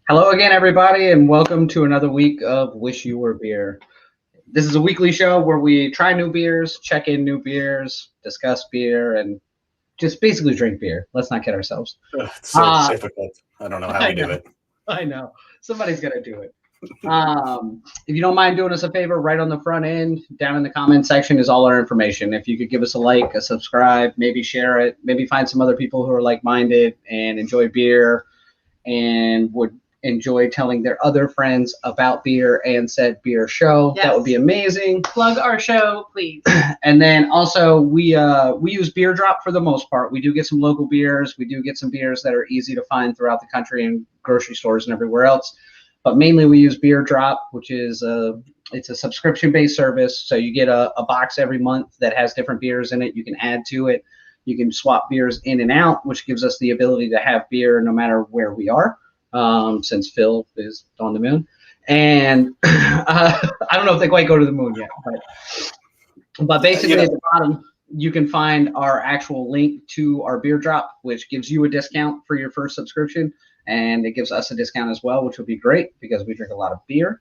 Hello again, everybody, and welcome to another week of Wish You Were Beer. This is a weekly show where we try new beers, check in new beers, discuss beer, and just basically drink beer. Let's not kid ourselves. It's so difficult. I don't know how we do it. I know. Somebody's got to do it. If you don't mind doing us a favor, right on the front end, down in the comment section is all our information. If you could give us a like, a subscribe, maybe share it, maybe find some other people who are like-minded and enjoy beer and would enjoy telling their other friends about beer and said beer show. Yes. That would be amazing. Plug our show, please. And then also we use Beer Drop for the most part. We do get some local beers. We do get some beers that are easy to find throughout the country and grocery stores and everywhere else. But mainly we use Beer Drop, which is it's a subscription-based service. So you get a box every month that has different beers in it. You can add to it. You can swap beers in and out, which gives us the ability to have beer no matter where we are. Since Phil is on the moon. And I don't know if they quite go to the moon yet, but basically at the bottom, you can find our actual link to our Beer Drop, which gives you a discount for your first subscription. And it gives us a discount as well, which would be great because we drink a lot of beer.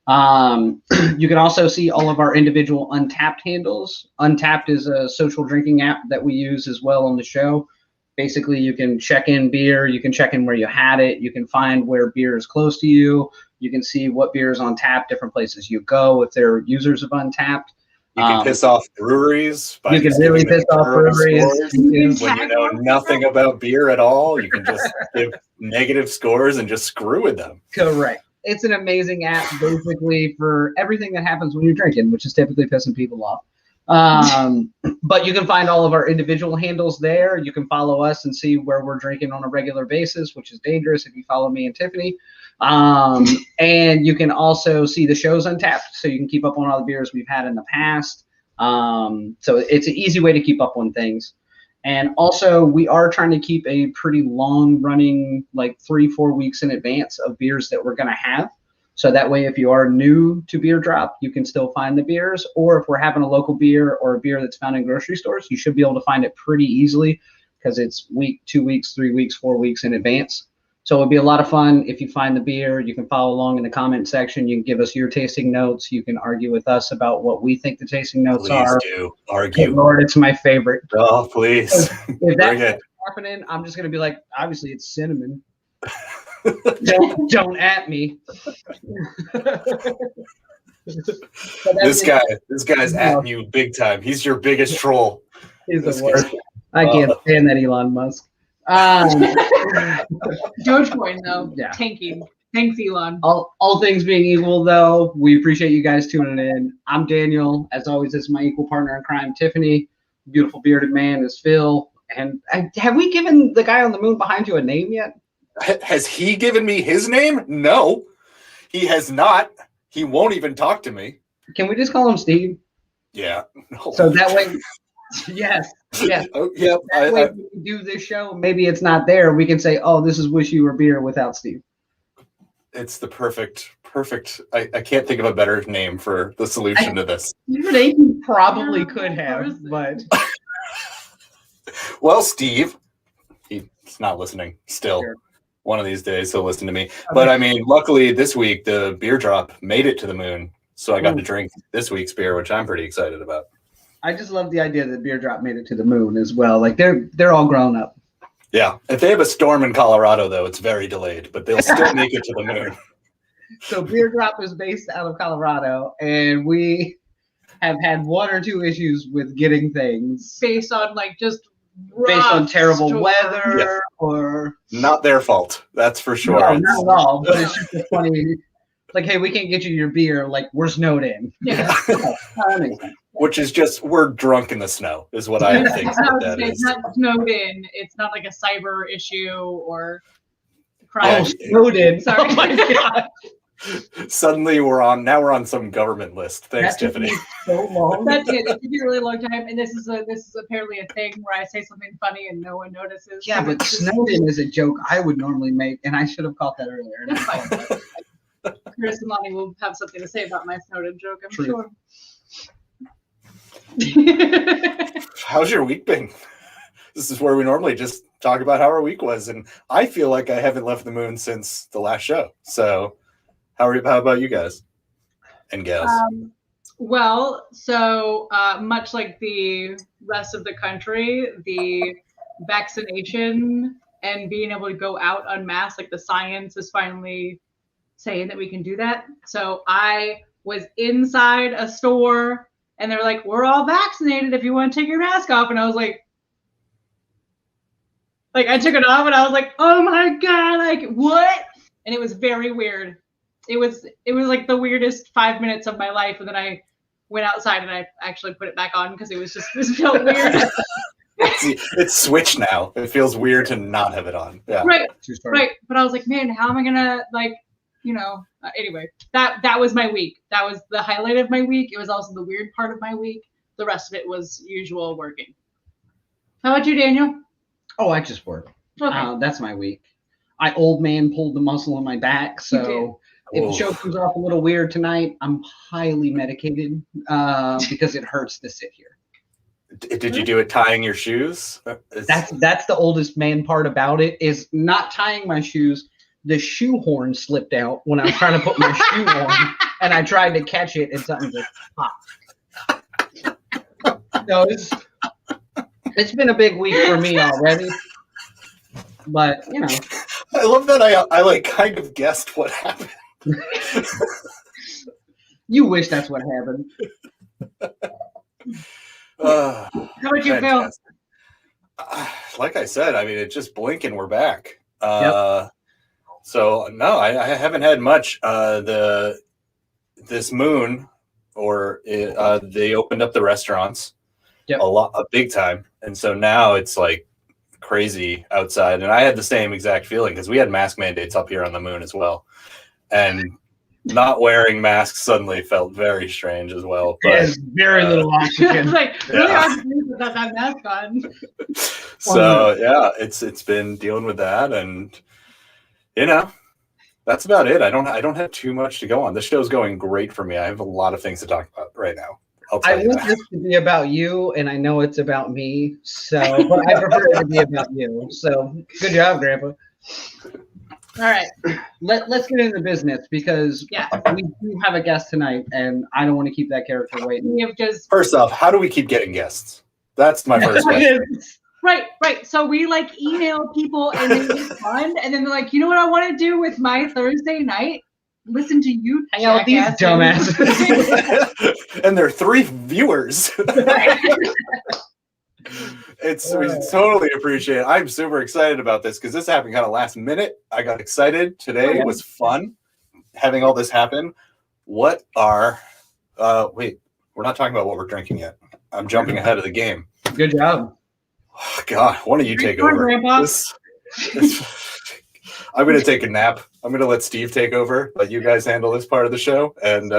You can also see all of our individual Untappd handles. Untappd is a social drinking app that we use as well on the show. Basically, you can check in beer, you can check in where you had it, you can find where beer is close to you, you can see what beer is on tap, different places you go if they're users of Untappd. You can piss off breweries. You can really piss off breweries. When you know nothing about beer at all, you can just give negative scores and just screw with them. Correct. It's an amazing app basically for everything that happens when you're drinking, which is typically pissing people off. But you can find all of our individual handles there. You can follow us and see where we're drinking on a regular basis, which is dangerous if you follow me and Tiffany. And you can also see the shows Untappd, so you can keep up on all the beers we've had in the past. So it's an easy way to keep up on things. And also, we are trying to keep a pretty long running, like 3-4 weeks in advance of beers that we're going to have. So that way, if you are new to Beer Drop, you can still find the beers. Or if we're having a local beer or a beer that's found in grocery stores, you should be able to find it pretty easily because it's week, 2 weeks, 3 weeks, 4 weeks in advance. So it would be a lot of fun if you find the beer. You can follow along in the comment section. You can give us your tasting notes. You can argue with us about what we think the tasting notes are. Please do. Argue. Good Lord, it's my favorite. Oh, please. If that's happening, I'm just going to be like, obviously it's cinnamon. don't at me. This guy's at you big time. He's your biggest troll. He's the worst. I can't stand that Elon Musk. Dogecoin though, yeah. Tanking. Thanks, Elon. All things being equal, though, we appreciate you guys tuning in. I'm Daniel. As always, this is my equal partner in crime, Tiffany. Beautiful bearded man is Phil. And have we given the guy on the moon behind you a name yet? Has he given me his name? No, he has not. He won't even talk to me. Can we just call him Steve? Yeah. No. So that way, yes. Oh, yeah. That way, when we do this show, maybe it's not there. We can say, "Oh, this is Wish You Were Beer" without Steve. It's the perfect. I can't think of a better name for the solution to this. They probably could have, but well, Steve, he's not listening still. Sure. One of these days he'll listen to me. Okay. But I mean, luckily this week the Beer Drop made it to the moon, so I got to drink this week's beer, which I'm pretty excited about. I just love the idea that Beer Drop made it to the moon as well. Like they're all grown up. Yeah. If they have a storm in Colorado, though, it's very delayed, but they'll still make it to the moon. So Beer Drop is based out of Colorado, and we have had 1 or 2 issues with getting things based on based on terrible weather or not their fault. That's for sure. No, not at all. But it's just funny. Like, hey, we can't get you your beer. Like, we're snowed in. Yeah. Which is just we're drunk in the snow is what I think that is. It's not snowed in. It's not like a cyber issue or crime. Snowed in. Sorry. Oh my God. Suddenly we're on some government list. Thanks, Tiffany. So long. That did. It took me a really long time, and this is apparently a thing where I say something funny and no one notices. Yeah, but Snowden is a joke I would normally make, and I should have caught that earlier. That's fine. Chris and Lonnie will have something to say about my Snowden joke, I'm sure. How's your week been? This is where we normally just talk about how our week was, and I feel like I haven't left the moon since the last show. So, how about you guys and gals? Well, so much like the rest of the country, the vaccination and being able to go out unmasked, like the science is finally saying that we can do that. So I was inside a store and they're like, we're all vaccinated if you want to take your mask off. And I was like I took it off and I was like, oh my God, like what? And it was very weird. It was like the weirdest 5 minutes of my life. And then I went outside and I actually put it back on because it felt weird. It's switched now. It feels weird to not have it on. Yeah. Right. But I was like, man, how am I gonna anyway, that was my week. That was the highlight of my week. It was also the weird part of my week. The rest of it was usual working. How about you, Daniel? Oh, I just work. Okay. That's my week. I old man pulled the muscle in my back, so if the show comes off a little weird tonight, I'm highly medicated because it hurts to sit here. Did you do it tying your shoes? That's the oldest man part about it, is not tying my shoes. The shoehorn slipped out when I was trying to put my shoe on, and I tried to catch it, and something just popped. So it's been a big week for me already, but I love that I like kind of guessed what happened. You wish that's what happened. How about you, Phil? Like I said, I mean, it's just blink and we're back. Yep. So no, I haven't had much. This moon, they opened up the restaurants, a big time, and so now it's like crazy outside. And I had the same exact feeling because we had mask mandates up here on the moon as well, and not wearing masks suddenly felt very strange as well. But there's very little oxygen. It's really hard to breathe without that mask on. So yeah, it's been dealing with that, and that's about it. I don't have too much to go on. This show's going great for me. I have a lot of things to talk about right now. I want this to be about you, and I know it's about me. So, but I prefer it to be about you. So, good job, Grandpa. All right. Let's get into business because we do have a guest tonight, and I don't want to keep that character waiting. We have just First off, how do we keep getting guests? That's my first question. Right. So we email people and they respond, and then they're like, you know what I want to do with my Thursday night? Listen to you, hang out with these dumbasses. And there are 3 viewers. We totally appreciate it. I'm super excited about this because this happened kind of last minute. I got excited today. It was fun having all this happen. What are wait, we're not talking about what we're drinking yet. I'm jumping ahead of the game. Good job. Oh, God, why don't you take over? I'm going to take a nap. I'm going to let Steve take over, let you guys handle this part of the show. And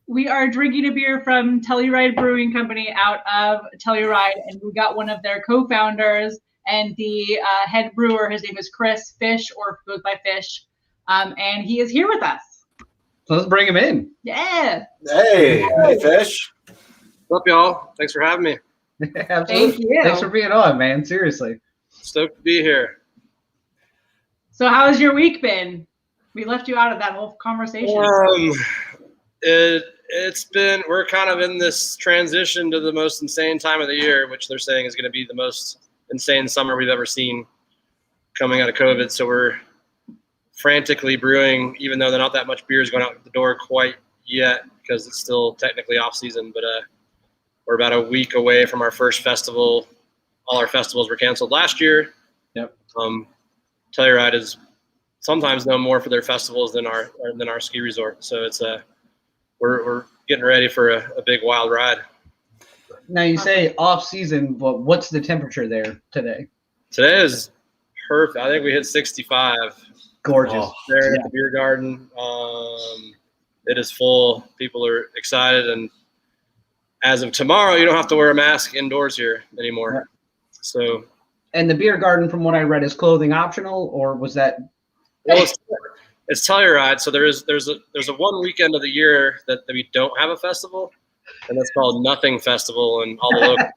we are drinking a beer from Telluride Brewing Company out of Telluride, and we got one of their co-founders and the head brewer. His name is Chris Fish, or goes by Fish, and he is here with us. So let's bring him in. Yeah. Hey, Fish. What's up, y'all? Thanks for having me. Thank you. Thanks for being on, man. Seriously. Stoked to be here. So how has your week been? We left you out of that whole conversation. We're kind of in this transition to the most insane time of the year, which they're saying is going to be the most insane summer we've ever seen coming out of COVID. So we're frantically brewing, even though not that much beer is going out the door quite yet because it's still technically off season. But we're about a week away from our first festival. All our festivals were canceled last year. Yep. Telluride is sometimes known more for their festivals than our ski resort. So it's we're getting ready for a big wild ride. Now you say off season, but what's the temperature there today? Today is perfect. I think we hit 65. Gorgeous. There at the beer garden. It is full. People are excited, and as of tomorrow, you don't have to wear a mask indoors here anymore. Right. So. And the beer garden, from what I read, is clothing optional, or was that? Well, it's Telluride, so there's a one weekend of the year that we don't have a festival, and that's called Nothing Festival, and all the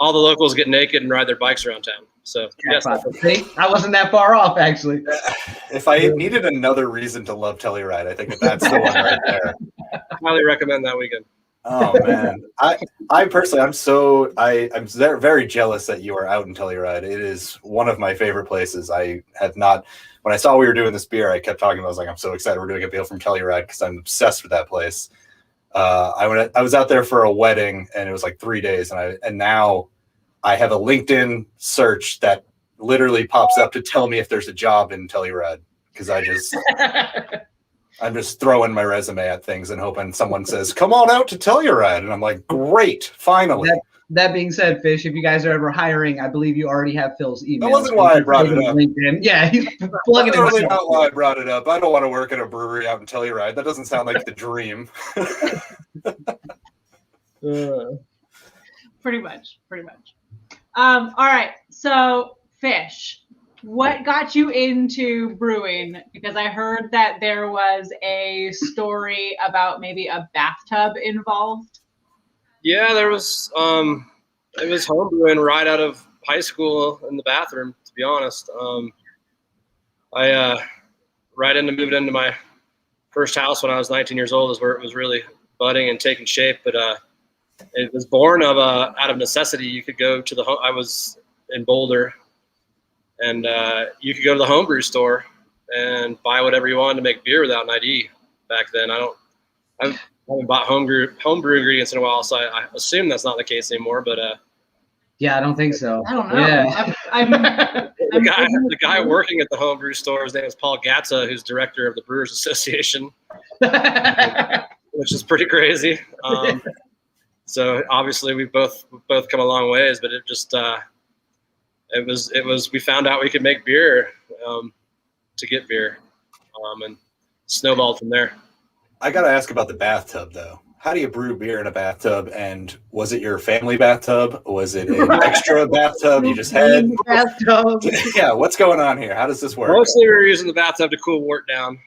all the locals get naked and ride their bikes around town. So yes, see, I wasn't that far off actually. If I needed another reason to love Telluride, I think that's the one right there. Highly recommend that weekend. Oh man, I personally, I'm very jealous that you are out in Telluride. It is one of my favorite places. I have not. When I saw we were doing this beer, I kept talking about. I was like, I'm so excited we're doing a beer from Telluride because I'm obsessed with that place. I was out there for a wedding and it was like 3 days, and now I have a LinkedIn search that literally pops up to tell me if there's a job in Telluride because I'm just throwing my resume at things and hoping someone says, "Come on out to Telluride," and I'm like, "Great, finally." That being said, Fish, if you guys are ever hiring, I believe you already have Phil's email. That wasn't why I brought it up. LinkedIn. Yeah, he's plugging it. That's really not why I brought it up. I don't want to work at a brewery out in Telluride. That doesn't sound like the dream. Pretty much. All right. So, Fish, what got you into brewing? Because I heard that there was a story about maybe a bathtub involved. Yeah, there was. It was homebrewing right out of high school in the bathroom. To be honest, I moved into my first house when I was 19 years old is where it was really budding and taking shape. But it was born of out of necessity. You could go to I was in Boulder, and you could go to the homebrew store and buy whatever you wanted to make beer without an ID. Back then, I haven't bought homebrew ingredients in a while, so I assume that's not the case anymore. But yeah, I don't think so. I don't know. Yeah. The guy working at the homebrew store, his name is Paul Gatza, who's director of the Brewers Association, which is pretty crazy. So obviously we've both come a long ways, but it just it was we found out we could make beer to get beer, and snowballed from there. I got to ask about the bathtub, though. How do you brew beer in a bathtub? And was it your family bathtub? Was it an extra bathtub you just had? Bathtub. Yeah, what's going on here? How does this work? Mostly we were using the bathtub to cool wort down.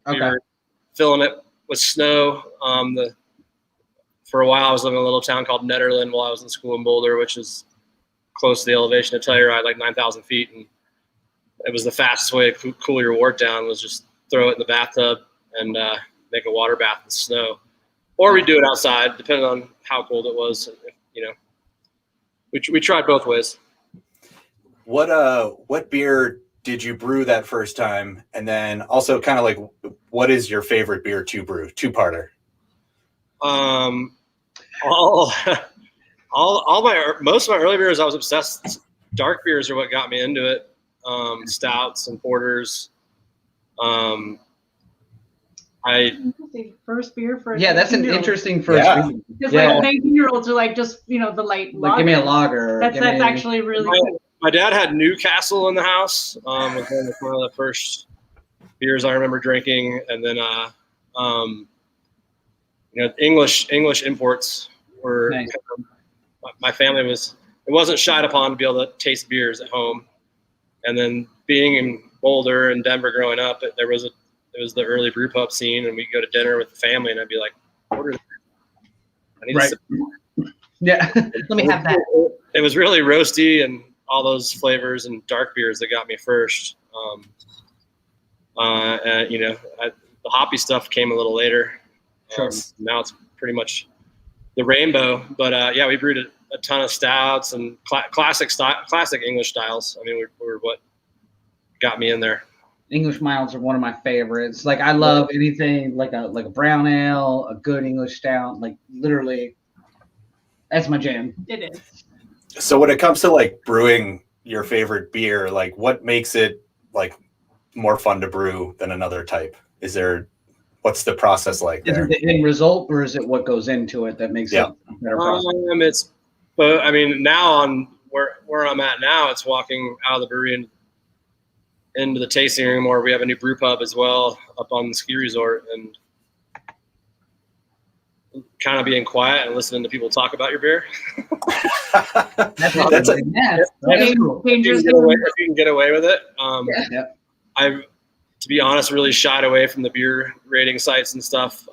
Okay. We were filling it with snow. For a while, I was living in a little town called Netherland while I was in school in Boulder, which is close to the elevation of Telluride, like 9,000 feet. And it was the fastest way to cool your wort down was just throw it in the bathtub and make a water bath in snow, or we do it outside, depending on how cold it was. You know, we tried both ways. What beer did you brew that first time? And then also kind of like, what is your favorite beer to brew? Two-parter. Most of my early beers, I was obsessed. Dark beers are what got me into it. Stouts and porters. First beer for that's an interesting first beer. Because like 19-year-olds are like just the light lager. Like give me a lager. That's actually really cool. My dad had Newcastle in the house. Was one of the first beers I remember drinking, and then English imports were. Nice. My family wasn't shied upon to be able to taste beers at home, and then being in Boulder and Denver growing up, it was the early brew pub scene, and we'd go to dinner with the family, and I'd be like, order this. I need right. Yeah, let me have that. It was really roasty and all those flavors and dark beers that got me first. And the hoppy stuff came a little later. Sure. Now it's pretty much the rainbow. But we brewed a ton of stouts and classic English styles. I mean, we're what got me in there. English milds are one of my favorites. Like I love anything like a brown ale, a good English stout. Like literally, that's my jam. It is. So when it comes to like brewing your favorite beer, like what makes it like more fun to brew than another type? What's the process like there? Is it the end result, or is it what goes into it that makes it a better process? Now on where I'm at now, it's walking out of the brewery and into the tasting room, or we have a new brew pub as well up on the ski resort, and kind of being quiet and listening to people talk about your beer. That's cool. If you can get away with it. I've, to be honest, really shied away from the beer rating sites and stuff.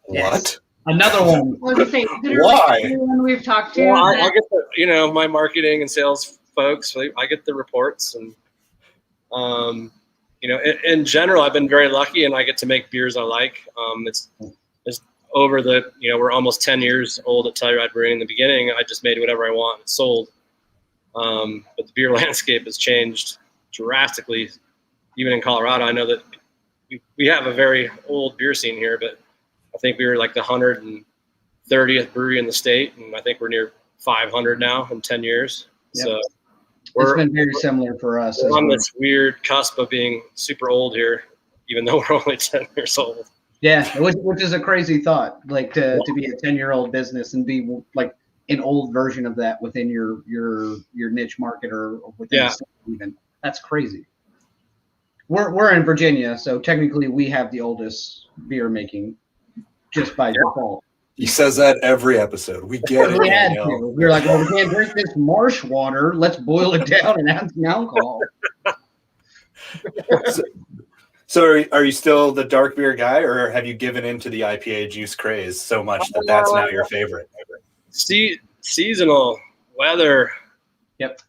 What? Another one. I was gonna say, Why? everyone we've talked to. Well, I get the, my marketing and sales folks. I get the reports, and in general, I've been very lucky, and I get to make beers I like. It's over the, we're almost 10 years old at Telluride Brewing. In the beginning, I just made whatever I want and sold. But the beer landscape has changed drastically. Even in Colorado, I know that we have a very old beer scene here, but I think we were like the 130th brewery in the state, and I think we're near 500 now in 10 years. Yep. So it's been very similar for us. We're on this weird cusp of being super old here, even though we're only 10 years old. Yeah, which is a crazy thought, like to be a 10-year-old business and be like an old version of that within your niche market or within the state even. That's crazy. We're in Virginia, so technically we have the oldest beer making just by default. He says that every episode. We get it. We had to. We're like, well, we can't drink this marsh water. Let's boil it down and add some alcohol. So are you still the dark beer guy, or have you given into the IPA juice craze so much that that's now your favorite? Seasonal weather. Yep.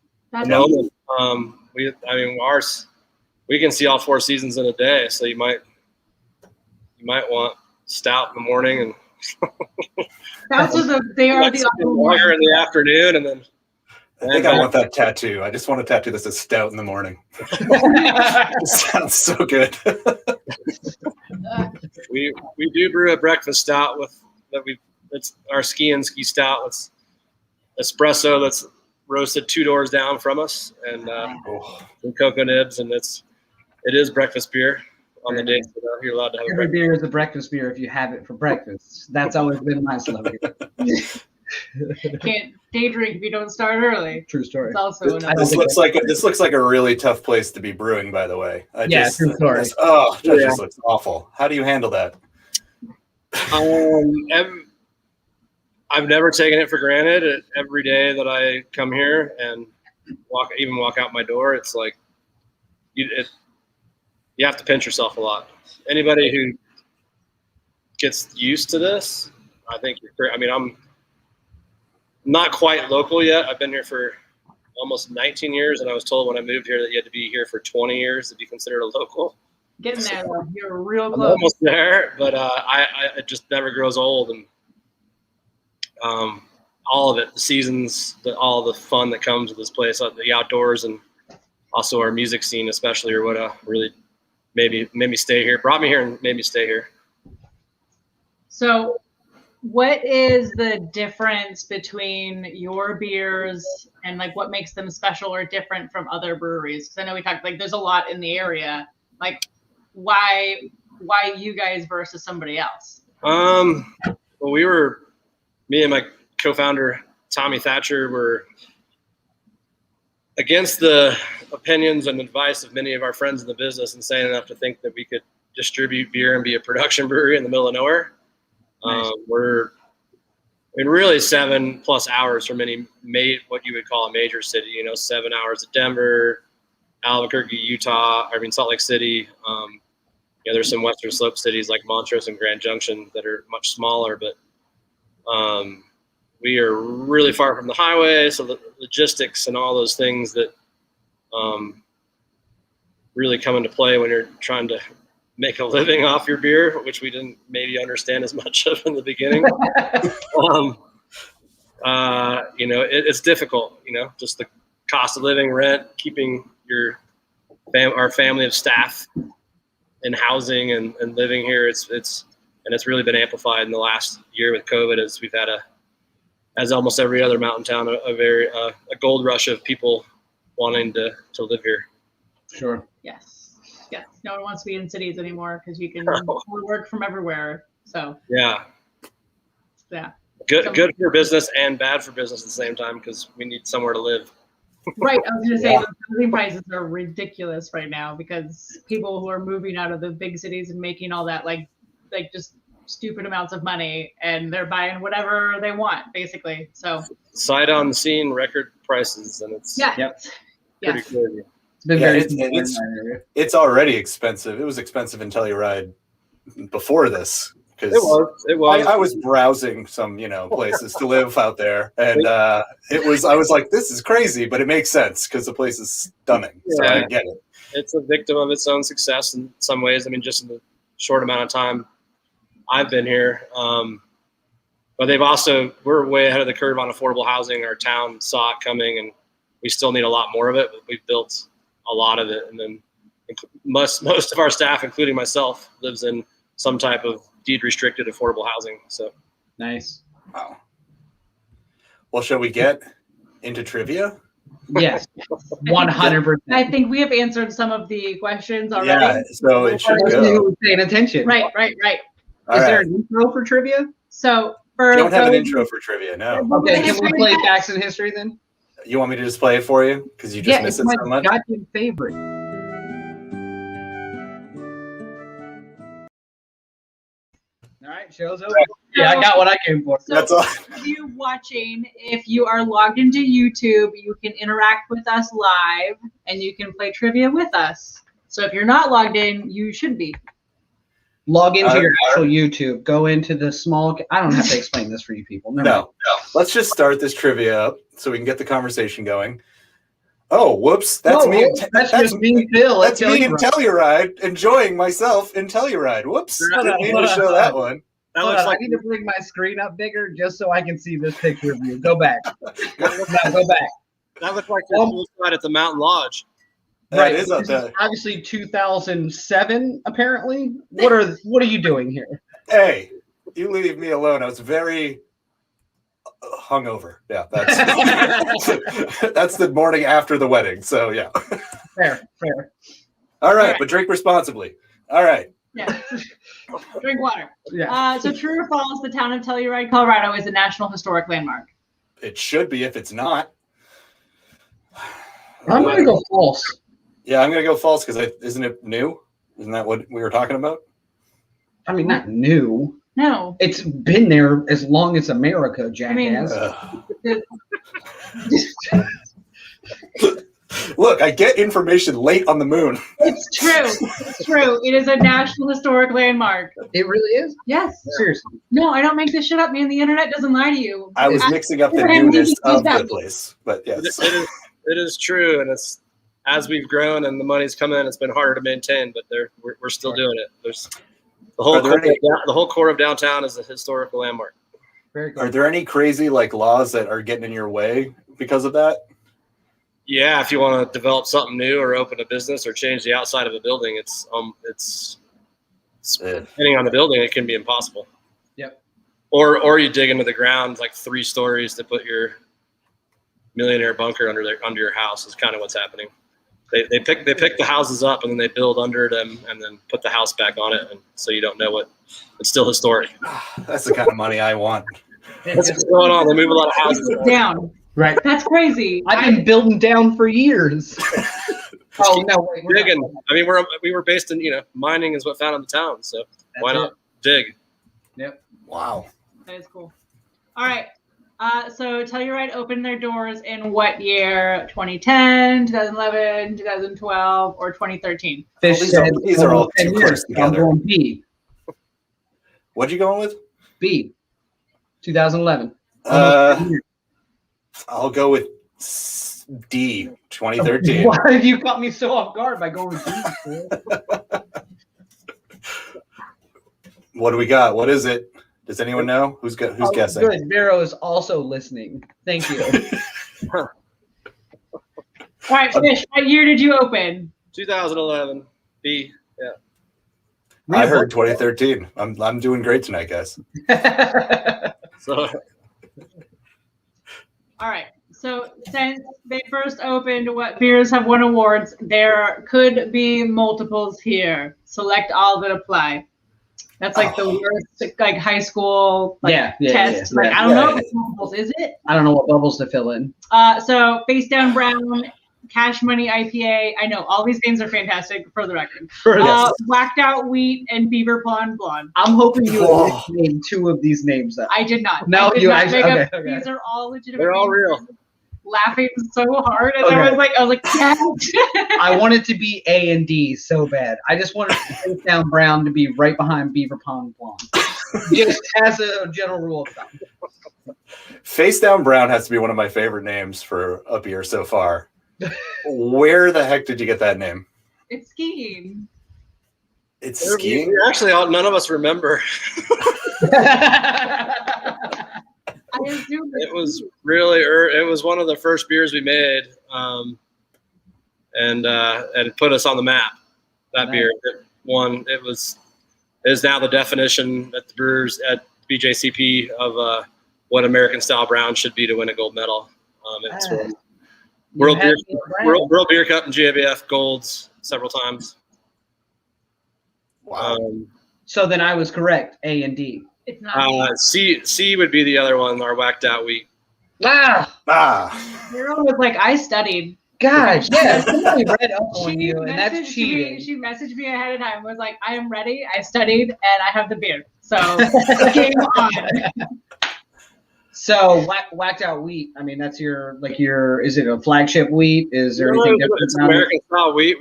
We can see all 4 seasons in a day, so you might want stout in the morning and Stouts are the lager in the afternoon, and then I think I want that tattoo. I just want a tattoo that says stout in the morning. It sounds so good. we do brew a breakfast stout it's our ski stout. It's espresso that's roasted 2 doors down from us, and some cocoa nibs, and it is breakfast beer on the days that you're allowed to have. Every beer is a breakfast beer if you have it for breakfast. That's always been my slogan. Can't day drink if you don't start early. True story. It's also This looks like a really tough place to be brewing, by the way. True story. That just looks awful. How do you handle that? I've never taken it for granted. Every day that I come here and walk out my door, it's like you have to pinch yourself a lot. Anybody who gets used to this, I think you're great. I mean, I'm not quite local yet. I've been here for almost 19 years, and I was told when I moved here that you had to be here for 20 years to be considered a local. Getting there, though. You're real I'm close. almost there, but it just never grows old, and all of it, the seasons, all the fun that comes with this place, the outdoors, and also our music scene, especially, or what really made me stay here. Brought me here and made me stay here. So, what is the difference between your beers and like what makes them special or different from other breweries? Because I know we talked like there's a lot in the area. Like, why you guys versus somebody else? Well, me and my co-founder Tommy Thatcher were against the opinions and advice of many of our friends in the business, insane enough to think that we could distribute beer and be a production brewery in the middle of nowhere. Nice. We're in really 7+ hours from what you would call a major city. 7 hours of Denver, Albuquerque, Utah. Salt Lake City. There's some Western Slope cities like Montrose and Grand Junction that are much smaller, but we are really far from the highway. So the logistics and all those things that really come into play when you're trying to make a living off your beer, which we didn't maybe understand as much of in the beginning. It's difficult, just the cost of living, rent, keeping our family of staff in housing and living here. It's really been amplified in the last year with COVID, as we've had as almost every other mountain town, a gold rush of people wanting to live here. Sure. Yes. No one wants to be in cities anymore because you can work from everywhere. So yeah. Good for business and bad for business at the same time because we need somewhere to live. Right. I was going to say the housing prices are ridiculous right now because people who are moving out of the big cities and making all that like just stupid amounts of money, and they're buying whatever they want basically. So sight on the scene, record prices, and it's pretty crazy. It's already expensive. It was expensive in Telluride before this Because it was. I was browsing some, places to live out there, and I was like, this is crazy, but it makes sense because the place is stunning. So I get it. It's a victim of its own success in some ways. I mean, just in the short amount of time I've been here. But we're way ahead of the curve on affordable housing. Our town saw it coming, and we still need a lot more of it, but we've built a lot of it. And then most of our staff, including myself, lives in some type of deed restricted affordable housing. So nice. Wow. Well, shall we get into trivia? Yes, 100%. I think we have answered some of the questions already. Yeah, so it should go. Paying attention. Right. Is there an intro for trivia? So we don't have an intro for trivia, no. Okay, can we play Facts and History then? You want me to just play it for you? Because you just miss it so much? Yeah, it's my goddamn favorite. All right, show's over. Yeah, I got what I came for. So that's all. For you watching, if you are logged into YouTube, you can interact with us live and you can play trivia with us. So if you're not logged in, you should be. Log into your actual YouTube. Go into the small. I don't have to explain this for you people. No. Let's just start this trivia up so we can get the conversation going. Oh, whoops! That's me. That's just me, Phil. That's me in Telluride, enjoying myself in Telluride. Whoops! Didn't mean to show that one. That looks like I need to bring my screen up bigger just so I can see this picture of you. Go back. Go back. That looks like your poolside at the Mountain Lodge. Right, is up there. Obviously 2007. Apparently, what are you doing here? Hey, you leave me alone. I was very hungover. Yeah, that's the morning after the wedding. So yeah. Fair. All right, but drink responsibly. All right. Yeah. Drink water. Yeah. So true or false, the town of Telluride, Colorado is a National Historic Landmark. It should be if it's not. I'm going to go false. Yeah, I'm going to go false because isn't it new? Isn't that what we were talking about? I mean, not new. No. It's been there as long as America, jackass. Look, I get information late on the moon. It's true. It is a National Historic Landmark. It really is? Yes. Seriously. No, I don't make this shit up, man. The internet doesn't lie to you. I was mixing up the newness of the place, but yes. It is true, and it's as we've grown and the money's come in, it's been harder to maintain, but we're still doing it. There's the whole core of downtown is a historical landmark. Very cool. Are there any crazy laws that are getting in your way because of that? Yeah, if you want to develop something new or open a business or change the outside of a building, it's depending on the building, it can be impossible. Yep. Or you dig into the ground like 3 stories to put your millionaire bunker under your house is kind of what's happening. They pick the houses up and then they build under them and then put the house back on it, and so you don't know it's still historic. That's the kind of money I want. That's what's going on. They move a lot of houses down. Right. That's crazy. I've been building down for years. Oh no! Wait, digging. I mean, we were based in mining is what founded the town, so why not dig? Yep. Wow. That is cool. All right. So Telluride opened their doors in what year? 2010, 2011, 2012, or 2013? These are all too close together. I'm going B. What'd you go with? B. 2011. I'll go with D. 2013. Why did you caught me so off guard by going with D? What do we got? What is it? Does anyone know? Who's guessing? Good. Vero is also listening. Thank you. All right, Fish. What year did you open? 2011. B. Yeah. I heard 2013. I'm doing great tonight, guys. So. All right. So since they first opened, what beers have won awards? There could be multiples here. Select all that apply. That's like the worst, high school test. Yeah. I don't know if it's multiples, is it? I don't know what bubbles to fill in. So Face Down Brown, Cash Money IPA. I know all these names are fantastic for the record. Whacked Out Wheat and Beaver Pond Blonde. I'm hoping you named 2 of these names. I did not. No, you actually. Okay. These are all legitimate. They're all real. Laughing so hard, and I was like, yes. I wanted to be A and D so bad. I just wanted Face Down Brown to be right behind Beaver Pond Blonde. Just as a general rule of thumb. Face Down Brown has to be one of my favorite names for a beer so far. Where the heck did you get that name? It's skiing. It's skiing? Actually, none of us remember. I assume It was really it was one of the first beers we made, and it put us on the map. That Nice. beer, it is now the definition at the brewers at BJCP of what American style brown should be to win a gold medal. It's won World Beer Cup and GABF golds several times. Wow. So then I was correct. A and D. it's not. C would be the other one, our whacked out wheat. Carol was like, I studied. Gosh, yeah, somebody read up on you, and that's messaged cheating. She messaged me ahead of time. Was like, I am ready. I studied, and I have the beer. So game on. So whacked out wheat. I mean, that's your Is it a flagship wheat? Is there anything different? It's American style wheat.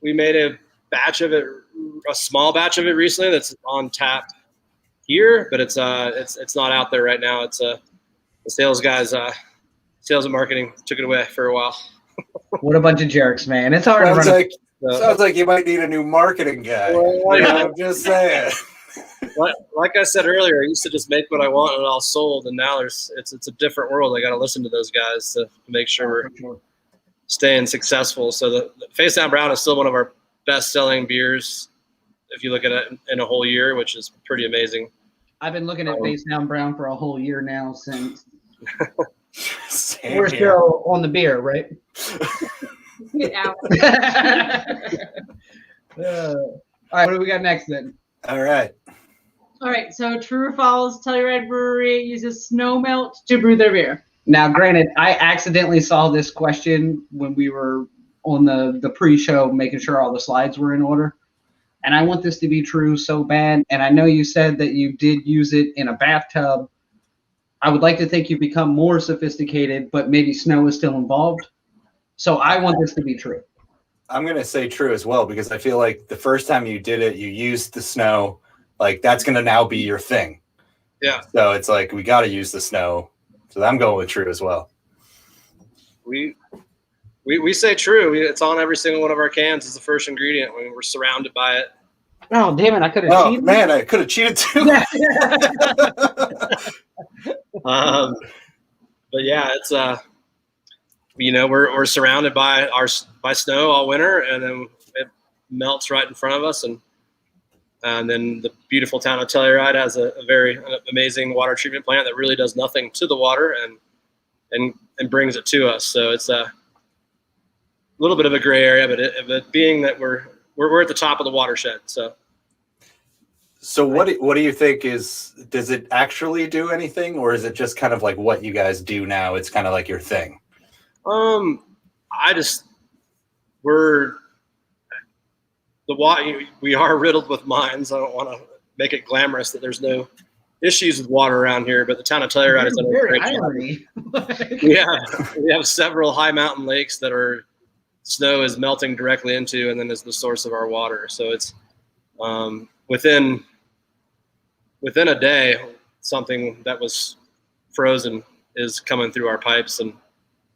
We made a batch of it, a small batch of it recently. That's on tap here, but it's not out there right now. It's the sales guys. Sales and marketing took it away for a while. What a bunch of jerks, man! It's hard to run. Sounds like you might need a new marketing guy. I'm just saying. Like I said earlier, I used to just make what I want and it all sold, and now it's a different world. I got to listen to those guys to make sure we're staying successful. So the Face Down Brown is still one of our best-selling beers if you look at it in a whole year, which is pretty amazing. I've been looking at Face Down Brown for a whole year now since. We're still on the beer, right? Get out. All right, what do we got next then? All right. All right. So True or False? Telluride Brewery uses Snowmelt to brew their beer. Now, granted, I accidentally saw this question when we were on the pre-show, making sure all the slides were in order. And I want this to be true so bad. And I know you said that you did use it in a bathtub. I would like to think you've become more sophisticated, but maybe snow is still involved. So I want this to be true. I'm going to say true as well, because I feel like the first time you did it, you used the snow. Like, that's going to now be your thing. Yeah. So it's like, we got to use the snow. So I'm going with true as well. We say true. It's on every single one of our cans as the first ingredient. We're surrounded by it. Oh, damn it. I could have cheated. Oh, man, I could have cheated too. But yeah, it's we're surrounded by snow all winter, and then it melts right in front of us, and then the beautiful town of Telluride has a very amazing water treatment plant that really does nothing to the water and brings it to us. So it's a little bit of a gray area, but being that we're at the top of the watershed, so. So what do you think does it actually do anything, or is it just kind of like what you guys do now? It's kind of like your thing. We are riddled with mines. I don't want to make it glamorous that there's no issues with water around here, but the town of Telluride has done a great job. We have several high mountain lakes that snow is melting directly into, and then is the source of our water. So it's within a day, something that was frozen is coming through our pipes and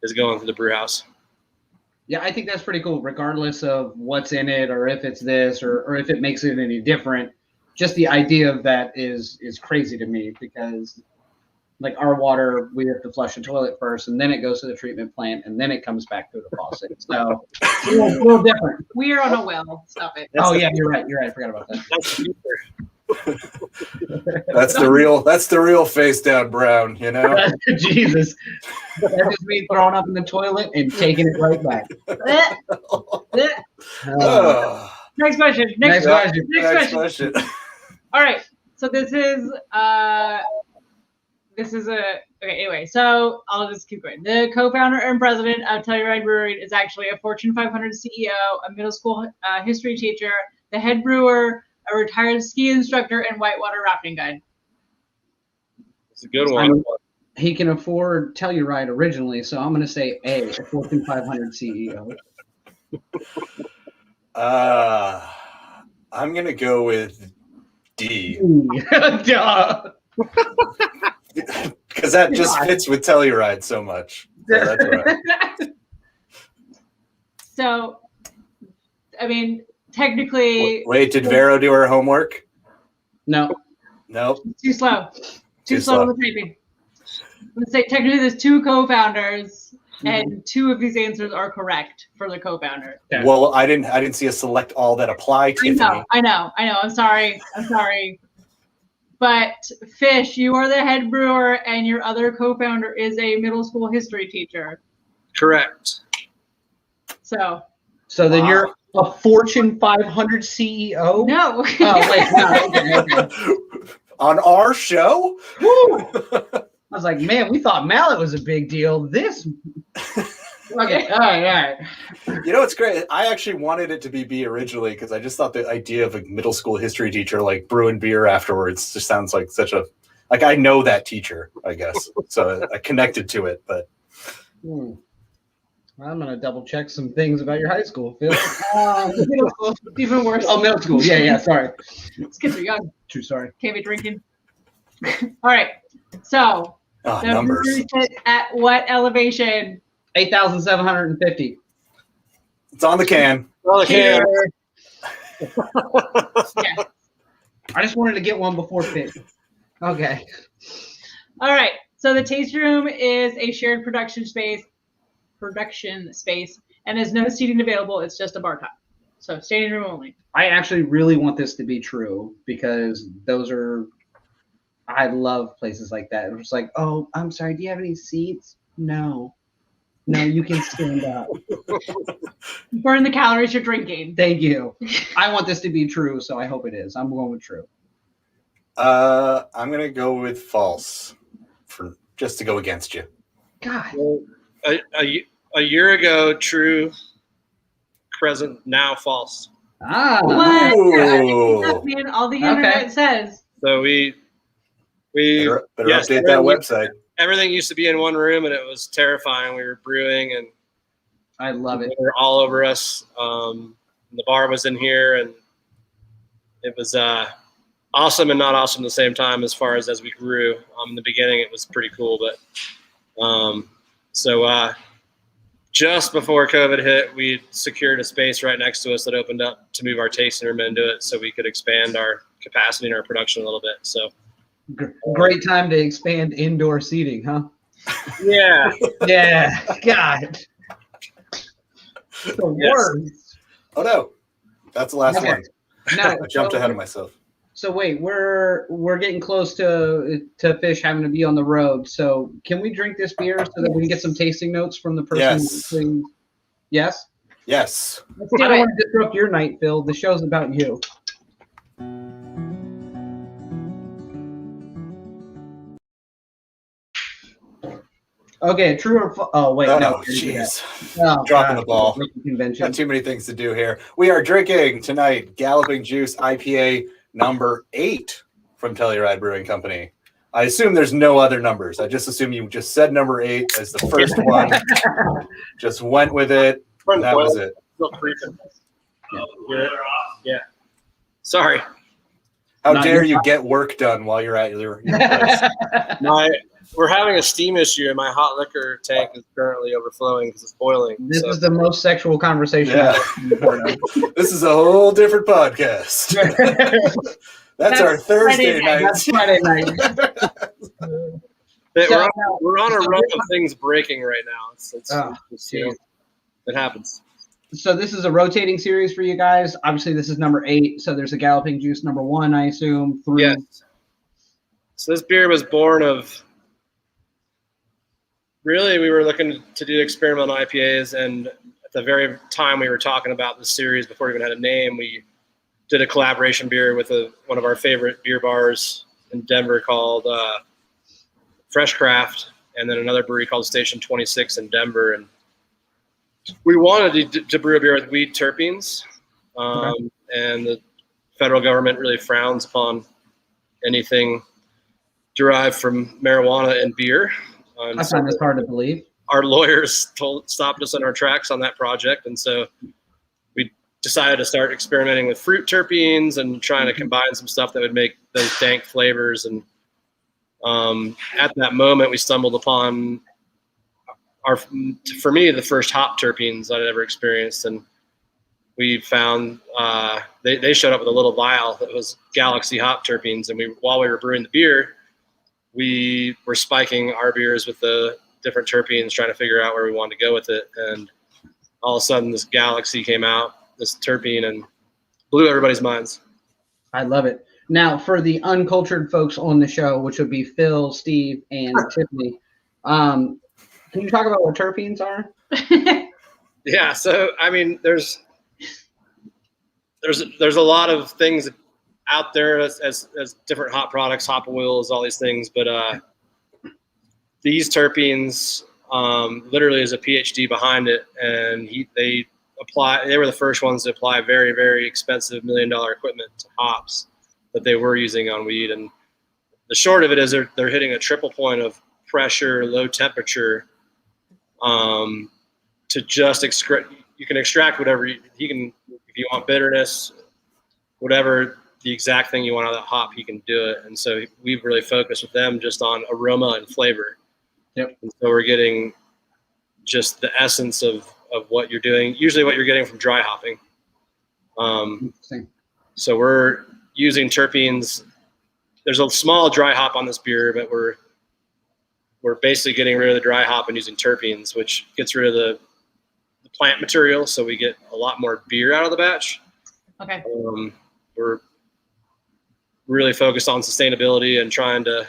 is going to the brew house. Yeah, I think that's pretty cool, regardless of what's in it or if it's this or if it makes it any different. Just the idea of that is crazy to me, because like our water, we have to flush the toilet first, and then it goes to the treatment plant, and then it comes back through the faucet. So it's a little different. We are on a well. Stop it. Yeah, you're right. I forgot about that. That's the future. That's the real Face Down Brown, you know? Jesus. That just me throwing up in the toilet and taking it right back. Next question. Next question. All right. So this is okay. Anyway, so I'll just keep going. The co-founder and president of Telluride Brewery is actually a Fortune 500 CEO, a middle school history teacher, the head brewer, a retired ski instructor, and whitewater rafting guide. It's a good one. He can afford Telluride originally, so I'm going to say A Fortune 500 CEO. I'm going to go with D. Duh. Because that just fits with Telluride so much. So that's right. So, I mean, technically. Wait, did Vero do her homework? No. Nope. Too slow. Too slow with the typing. Let's say technically there's 2 co-founders, and 2 of these answers are correct for the co-founder. Okay. Well, I didn't see a select all that apply, Tiffany. I know. I'm sorry. But Fish, you are the head brewer, and your other co-founder is a middle school history teacher. Correct. So then you're a Fortune 500 CEO? No. Oh, wait, no. Okay. On our show? Woo! I was like, man, we thought Mallet was a big deal. This. Okay, all right. You know, it's great. I actually wanted it to be B originally because I just thought the idea of a middle school history teacher like brewing beer afterwards just sounds like such a, like I know that teacher, I guess. So I connected to it, but. I'm going to double check some things about your high school, Phil. Middle school, even worse. Oh, middle school. Yeah, sorry. These kids are young. Too sorry. Can't be drinking. All right. So, the numbers. brewery sits at what elevation? 8,750. It's on the can. On the can. Yeah. I just wanted to get one before fit. Okay. All right. So the taste room is a shared production space, and there's no seating available. It's just a bar top. So standing room only. I actually really want this to be true because I love places like that. It's like, oh, I'm sorry, do you have any seats? No, you can stand up. Burn the calories you're drinking. Thank you. I want this to be true, so I hope it is. I'm going with true. I'm gonna go with false, just to go against you. God. Well, a year ago, true. Present, now false. What? Man, all the internet says. So we better update that website. Everything used to be in one room, and it was terrifying. We were brewing, and I love it. They were all over us. The bar was in here, and it was awesome and not awesome at the same time. As far as we grew, in the beginning, it was pretty cool. But just before COVID hit, we secured a space right next to us that opened up to move our tasting room into it, so we could expand our capacity and our production a little bit. So. Great time to expand indoor seating, huh? Yeah. Yeah. God. The worst. Oh no, that's the last one. No, I jumped ahead of myself. So wait, we're getting close to Fish having to be on the road. So can we drink this beer so that we can get some tasting notes from the person? Yes. Yes. Yes. I don't want to disrupt your night, Phil. The show's about you. Okay, true or oh wait, no. Jeez. Dropping the ball. Got too many things to do here. We are drinking tonight Galloping Juice IPA number 8 from Telluride Brewing Company. I assume there's no other numbers. I just assume you just said number 8 as the first one. Just went with it. And that was it. Yeah. Sorry. How dare you get work done while you're at your place? We're having a steam issue, and my hot liquor tank is currently overflowing because it's boiling. This is the most sexual conversation I've ever heard of. This is a whole different podcast. That's our Thursday night. That's Friday night. We're on a run of things breaking right now. It happens. So this is a rotating series for you guys. Obviously, this is number 8. So there's a Galloping Juice number 1, I assume. Yes. So this beer was born of. Really, we were looking to do experimental IPAs, and at the very time we were talking about the series, before we even had a name, we did a collaboration beer with one of our favorite beer bars in Denver called Fresh Craft, and then another brewery called Station 26 in Denver. And we wanted to brew a beer with weed terpenes, and the federal government really frowns upon anything derived from marijuana and beer. I find this hard to believe. Our lawyers stopped us in our tracks on that project, and so we decided to start experimenting with fruit terpenes and trying to combine some stuff that would make those dank flavors. And at that moment, we stumbled upon for me, the first hop terpenes I'd ever experienced. And we found they showed up with a little vial that was Galaxy hop terpenes. And while we were brewing the beer, we were spiking our beers with the different terpenes, trying to figure out where we wanted to go with it. And all of a sudden, this Galaxy came out, this terpene, and blew everybody's minds. I love it. Now, for the uncultured folks on the show, which would be Phil, Steve, and Tiffany, can you talk about what terpenes are? Yeah, so I mean, there's a lot of things out there as different hop products, hop oils, all these things, but these terpenes literally is a PhD behind it, and they were the first ones to apply very, very expensive $1 million equipment to hops that they were using on weed. And the short of it is they're hitting a triple point of pressure, low temperature, to just extract. You can extract whatever you can. If you want bitterness, whatever the exact thing you want out of that hop, you can do it. And so we've really focused with them just on aroma and flavor. Yep. And so we're getting just the essence of what you're doing, usually what you're getting from dry hopping. So we're using terpenes. There's a small dry hop on this beer, but we're basically getting rid of the dry hop and using terpenes, which gets rid of the plant material, so we get a lot more beer out of the batch. Okay. We're really focused on sustainability and trying to,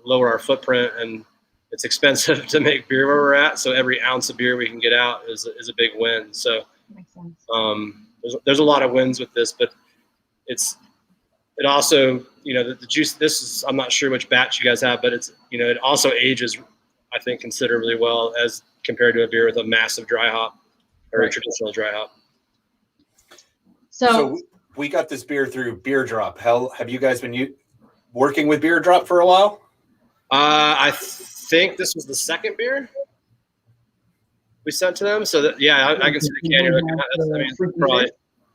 lower our footprint, and it's expensive to make beer where we're at. So every ounce of beer we can get out is a big win. So makes sense. There's a lot of wins with this, but it also, the juice, I'm not sure which batch you guys have, but it also ages, I think, considerably well as compared to a beer with a massive dry hop or a traditional dry hop. So we got this beer through Beer Drop. Have you guys been working with Beer Drop for a while? I think this was the second beer we sent to them. So I can see the can you're looking at. Probably.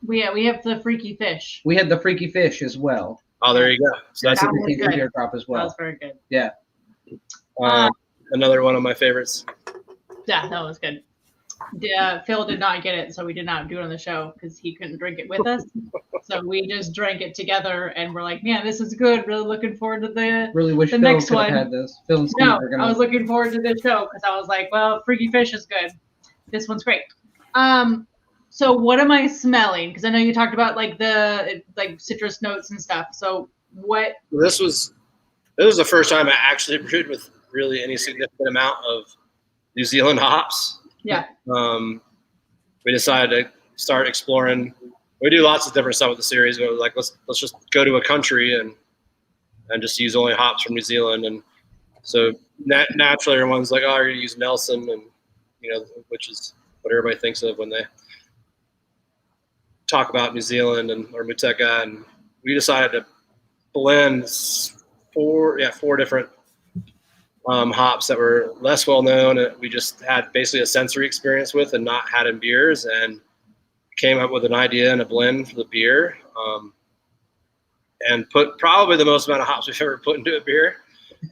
We have the Freaky Fish. We had the Freaky Fish as well. Oh, there you go. So that's everything in Beer Drop as well. That was very good. Yeah. Another one of my favorites. Yeah, that was good. Phil did not get it, so we did not do it on the show because he couldn't drink it with us. So we just drank it together, and we're like, man, this is good. Really looking forward to the Phil next could one. have had this. Phil and Steve are gonna... I was looking forward to this show because I was like, well, Freaky Fish is good. This one's great. So what am I smelling? Because I know you talked about the citrus notes and stuff. So what? This was the first time I actually brewed with really any significant amount of New Zealand hops. Yeah. We decided to start exploring. We do lots of different stuff with the series. But like, let's just go to a country and just use only hops from New Zealand. And so naturally, everyone's like, oh, you're gonna use Nelson, and which is what everybody thinks of when they talk about New Zealand or Muteka. And we decided to blend four different hops that were less well known. We just had basically a sensory experience with and not had in beers, and came up with an idea and a blend for the beer, and put probably the most amount of hops we've ever put into a beer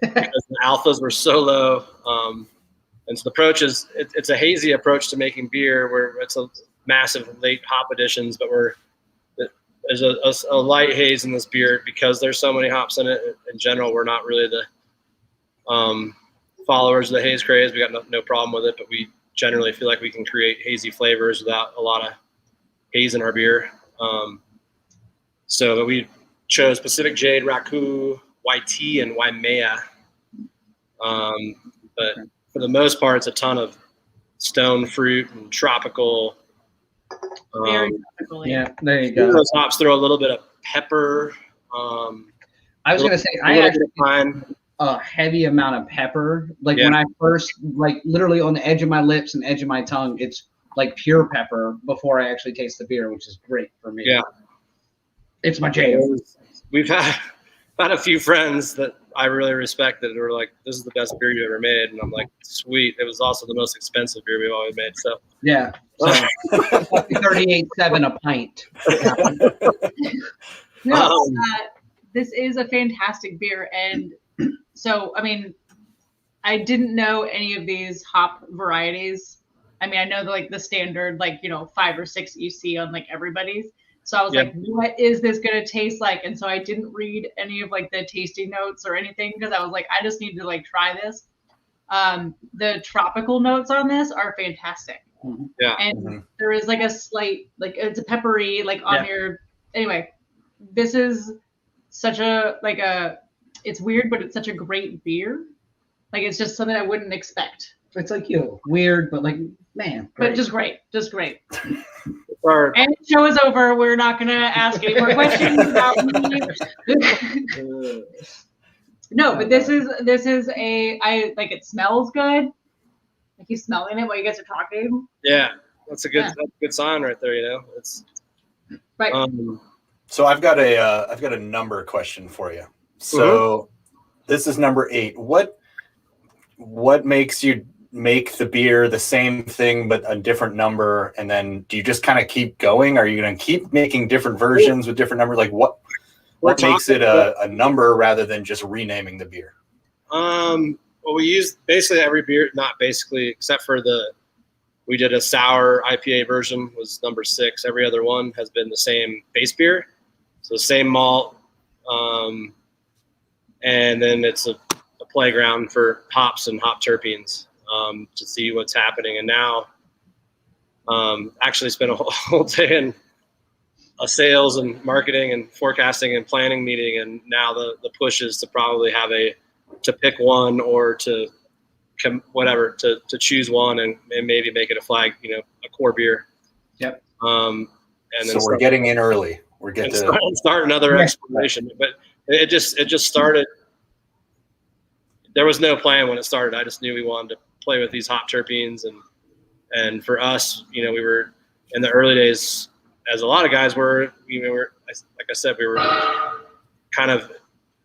because the alphas were so low. And so the approach is it's a hazy approach to making beer where it's a massive late hop additions, but there's a light haze in this beer because there's so many hops in it. In general, we're not really the followers of the haze craze. We got no problem with it, but we generally feel like we can create hazy flavors without a lot of haze in our beer. So we chose Pacific Jade, Raku, YT, and Waimea. But for the most part, it's a ton of stone fruit and tropical. Very tropical. Yeah, there you go. Those hops throw a little bit of pepper. I was going to say, I actually find a heavy amount of pepper. Like when I first, literally on the edge of my lips and edge of my tongue, it's like pure pepper before I actually taste the beer, which is great for me. Yeah. It's my jam. We've had had a few friends that I really respected who were like, "This is the best beer you ever made," and I'm like, "Sweet." It was also the most expensive beer we've always made. So yeah, so 38.7 a pint. No, this is a fantastic beer, and so I mean, I didn't know any of these hop varieties. I mean, I know the standard 5 or 6 you see on everybody's. So I was like, what is this going to taste like? And so I didn't read any of the tasting notes or anything because I was like, I just need to try this. The tropical notes on this are fantastic. Yeah. And there is a slight, it's a peppery, on your, anyway, this is such a, it's weird, but it's such a great beer. It's just something I wouldn't expect. It's weird, but man. Great. But just great. And the show is over. We're not going to ask any more questions about me. No, but this is it smells good. I keep smelling it while you guys are talking. Yeah, that's a good sign right there. It's right. So I've got a number question for you. So this is number 8. What makes you make the beer the same thing but a different number, and then do you just kind of keep going? Are you going to keep making different versions with different numbers? What makes it a number rather than just renaming the beer? Well, we use basically every beer, not basically, except for we did a sour IPA version was number 6. Every other one has been the same base beer, so same malt, and then it's a playground for hops and hop terpenes. To see what's happening. And now actually spent a whole day in a sales and marketing and forecasting and planning meeting, and now the push is to probably have to pick one or to choose one and maybe make it a flag, a core beer. Yep. And then we're getting in early. We're getting to start another exploration. But it just started. There was no plan when it started. I just knew we wanted to play with these hop terpenes, and for us, we were in the early days, as a lot of guys were. Like I said, we were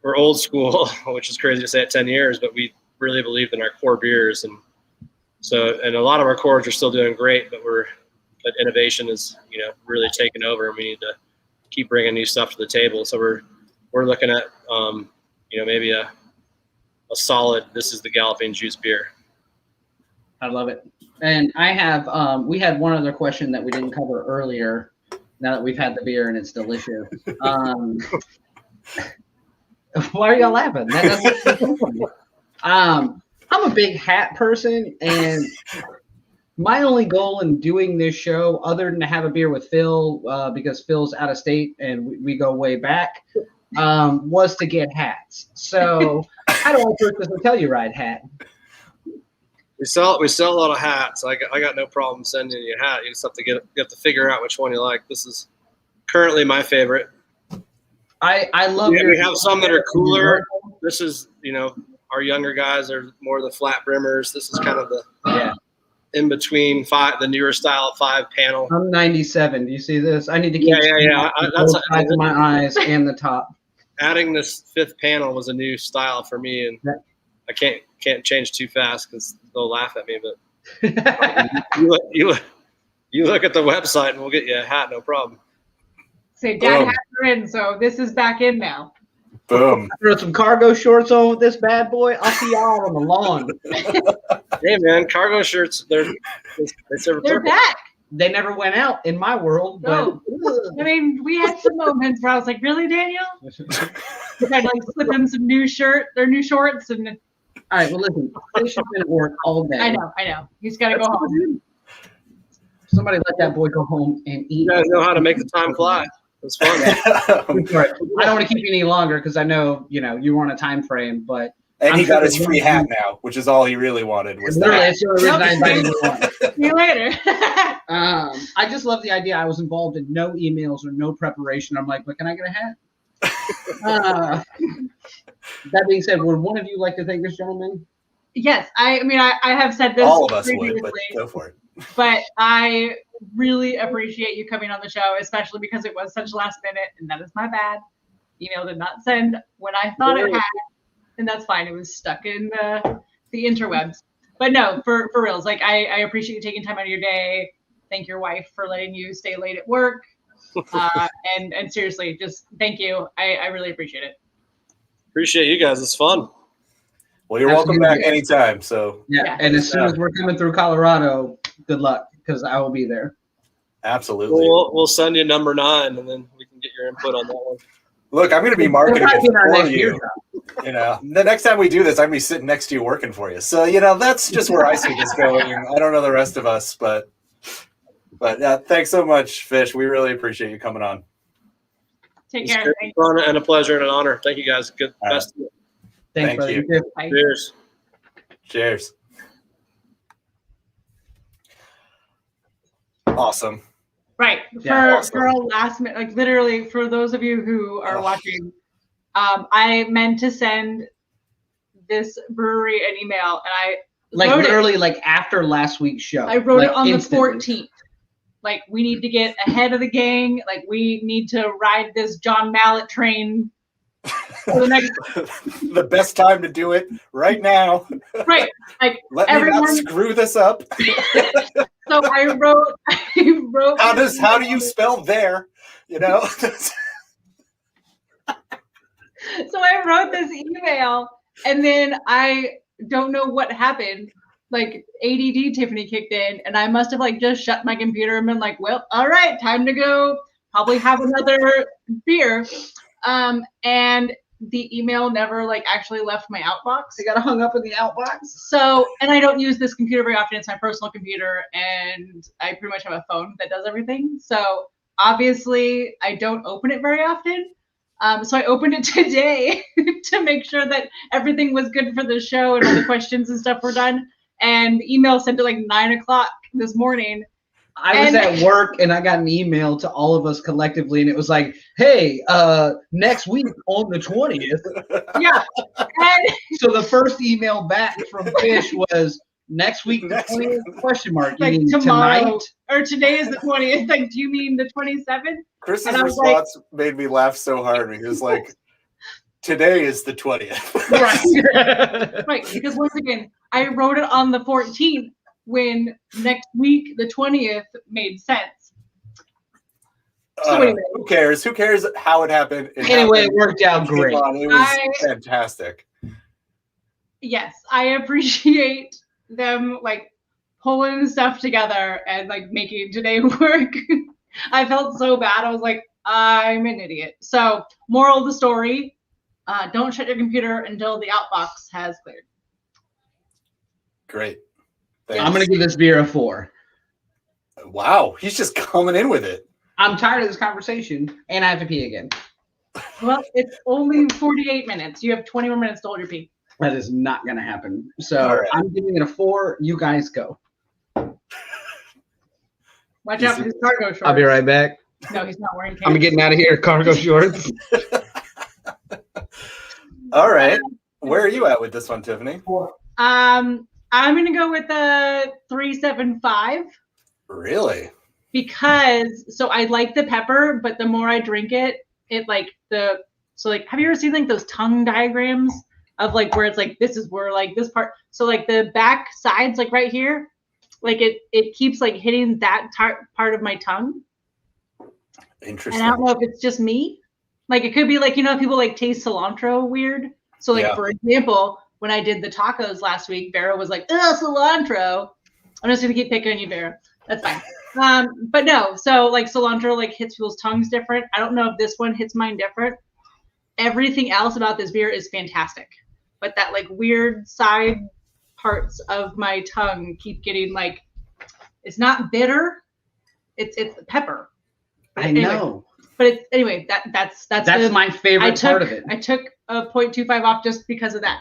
we're old school, which is crazy to say at 10 years, but we really believed in our core beers, and a lot of our cores are still doing great, but innovation is really taking over, and we need to keep bringing new stuff to the table. So we're looking at maybe a solid. This is the Galloping Juice beer. I love it. And I have, we had one other question that we didn't cover earlier, now that we've had the beer and it's delicious. Why are y'all laughing? I'm a big hat person, and my only goal in doing this show, other than to have a beer with Phil, because Phil's out of state and we go way back, was to get hats. So how do I purchase a Telluride hat? We sell a lot of hats. I got no problem sending you a hat. You just have to figure out which one you like. This is currently my favorite. I love. We have some that are cooler. This is our younger guys are more the flat brimmers. This is kind of the in between the newer style 5 panel. I'm 97. Do you see this? I need to keep that's sides of my eyes and the top. Adding this 5th panel was a new style for me, and I can't change too fast because they'll laugh at me. But you look at the website and we'll get you a hat, no problem. Say, Dad, hats are in, so this is back in now. Boom. Throw some cargo shorts on with this bad boy. I'll see y'all on the lawn. Hey man, cargo shirts, they're back. They never went out in my world. No. But I mean, we had some moments where I was like, really, Daniel? We had to slip in some new shorts. And all right, well, listen, this has been at work all day. I know. He's got to go home. Somebody let that boy go home and eat. You guys know how to make the time fly. It's fun. I don't want to keep you any longer because I know, you were on a time frame, but. And he got his free hat now, which is all he really wanted. Was literally, it's the only reason I invited you on. See you later. I just love the idea. I was involved in no emails or no preparation. I'm like, but can I get a hat? That being said, would one of you like to thank this gentleman? Yes. I mean, I have said this all of us previously, would, but go for it. But I really appreciate you coming on the show, especially because it was such last minute, and that is my bad. email did not send when I thought it had, and that's fine. It was stuck in the interwebs. But no, for reals, like I appreciate you taking time out of your day. Thank your wife for letting you stay late at work. And seriously, just thank you. I really appreciate it. Appreciate you guys. It's fun. Well, you're welcome back anytime. So yeah. And as soon as we're coming through Colorado, good luck, because I will be there. Absolutely. We'll send you number 9, and then we can get your input on that one. Look, I'm going to be marketing it for you. You know, the next time we do this, I'm going to be sitting next to you working for you. So, you know, that's just where I see this going. I don't know the rest of us, but thanks so much, Fish. We really appreciate you coming on. Take care. It's fun and a pleasure and an honor. Thank you, guys. Good. Best. Thank you. Cheers. Cheers. Awesome. Right. For a last minute, like literally for those of you who are watching, I meant to send this brewery an email, and I literally after last week's show. I wrote it on instantly. The 14th. Like, we need to get ahead of the gang. Like, we need to ride this John Mallet train for the next. The best time to do it right now. Right. Like, let me not screw this up. So I wrote. How do you spell there? You know. So I wrote this email, and then I don't know what happened. Like, ADD Tiffany kicked in, and I must have just shut my computer and been like, well, all right, time to go probably have another beer. And the email never actually left my outbox. It got hung up in the outbox. So, and I don't use this computer very often. It's my personal computer, and I pretty much have a phone that does everything. So obviously I don't open it very often. So I opened it today to make sure that everything was good for the show and all the questions and stuff were done. And the email sent at 9 o'clock this morning. I was at work, and I got an email to all of us collectively, and it was like, hey, next week on the 20th. Yeah. And so the first email back from Fish was, next week, the 20th, question mark. You mean tomorrow, tonight? Or today is the 20th. Do you mean the 27th? Chris's response made me laugh so hard. He was like, today is the 20th. Right. Right. Because once again, I wrote it on the 14th when next week, the 20th, made sense. So anyway. Who cares? Who cares how it happened? It worked out great. It was fantastic. Yes. I appreciate them pulling stuff together and making today work. I felt so bad. I was like, I'm an idiot. So moral of the story, don't shut your computer until the outbox has cleared. Great. Thanks. I'm going to give this beer a 4. Wow. He's just coming in with it. I'm tired of this conversation, and I have to pee again. Well, it's only 48 minutes. You have 20 more minutes to hold your pee. That is not going to happen. So I'm giving it a 4. You guys go. Watch out for his cargo shorts. I'll be right back. No, he's not wearing pants. I'm getting out of here. Cargo shorts. All right. Where are you at with this one, Tiffany? 4. I'm going to go with a 3.75. Really? Because, so I like the pepper, but the more I drink it, it have you ever seen those tongue diagrams of where it's this is where this part, so the back sides right here, it keeps hitting that part of my tongue. Interesting. And I don't know if it's just me. It could be people taste cilantro weird. So for example, when I did the tacos last week, Vera was like, "Oh, cilantro." I'm just gonna keep picking on you, Vera. That's fine. But no, so cilantro hits people's tongues different. I don't know if this one hits mine different. Everything else about this beer is fantastic, but that weird side parts of my tongue keep getting it's not bitter, it's pepper. But I know. But that's my favorite part of it. I took a 0.25 off just because of that.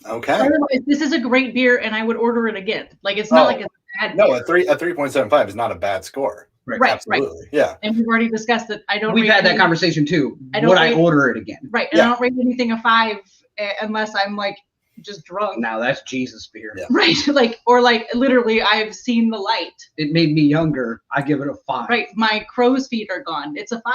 Okay. Otherwise, this is a great beer, and I would order it again. It's not it's a bad beer. No, a 3.75 is not a bad score. Right. Absolutely. Right. Yeah. And we've already discussed that. We've had that conversation too. Would I order it again? Right. And I don't rate anything a 5 unless I'm just drunk. Now that's Jesus beer. Yeah. Right. Or literally I've seen the light. It made me younger. I give it a 5. Right. My crow's feet are gone. It's a 5.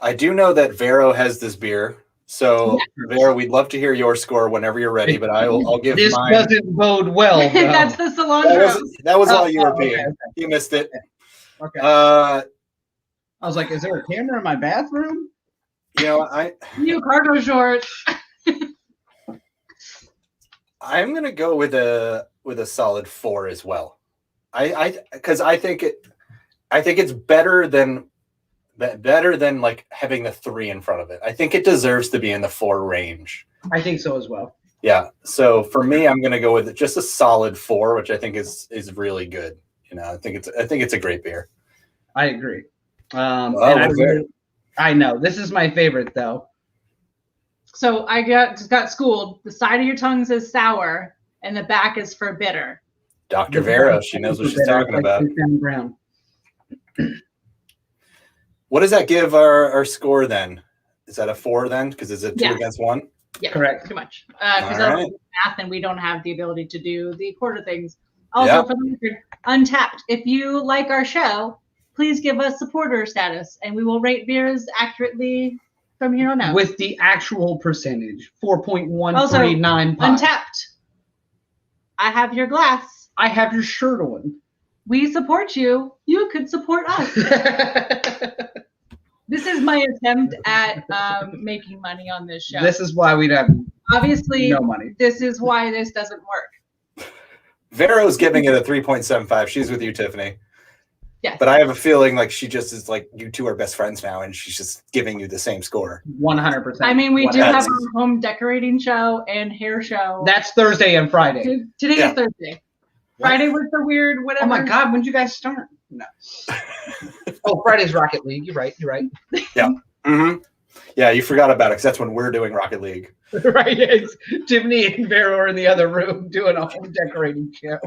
I do know that Vero has this beer. So, Vero, we'd love to hear your score whenever you're ready, but I'll give this mine. This doesn't bode well. That's the cilantro. That was all European. Okay. You missed it. Okay. I was like, is there a camera in my bathroom? You know, New cargo shorts. I'm gonna go with a solid 4 as well. Because I think it's better than like having a 3 in front of it. I think it deserves to be in the 4 range. I think so as well. Yeah. So for me, I'm gonna go with just a solid 4, which I think is really good. You know, I think it's a great beer. I agree. I know this is my favorite though. So I just got schooled. The side of your tongue says sour, and the back is for bitter. Dr. Vera, she knows what she's talking about. Brown. What does that give our score then? Is that a 4 then? Because is it 2 against 1? Yeah, correct. Pretty much. Because that's math, and we don't have the ability to do the quarter things. Also, for the record, Untappd. If you like our show, please give us supporter status, and we will rate beers accurately from here on out. With the actual percentage, 4.139. Untappd. I have your glass. I have your shirt on. We support you. You could support us. This is my attempt at making money on this show. This is why we'd have obviously no money. This is why this doesn't work. Vero's giving it a 3.75. She's with you, Tiffany. Yes. But I have a feeling like she just is like, you two are best friends now, and she's just giving you the same score. 100%. I mean, we do have a home decorating show and hair show. That's Thursday and Friday. Today is Thursday. Friday was the weird whatever. Oh my God, when did you guys start? No. Oh, Friday's Rocket League. You're right. Yeah. Mm-hmm. Yeah, you forgot about it because that's when we're doing Rocket League. Right. It's Tiffany and Vero are in the other room doing a home decorating show.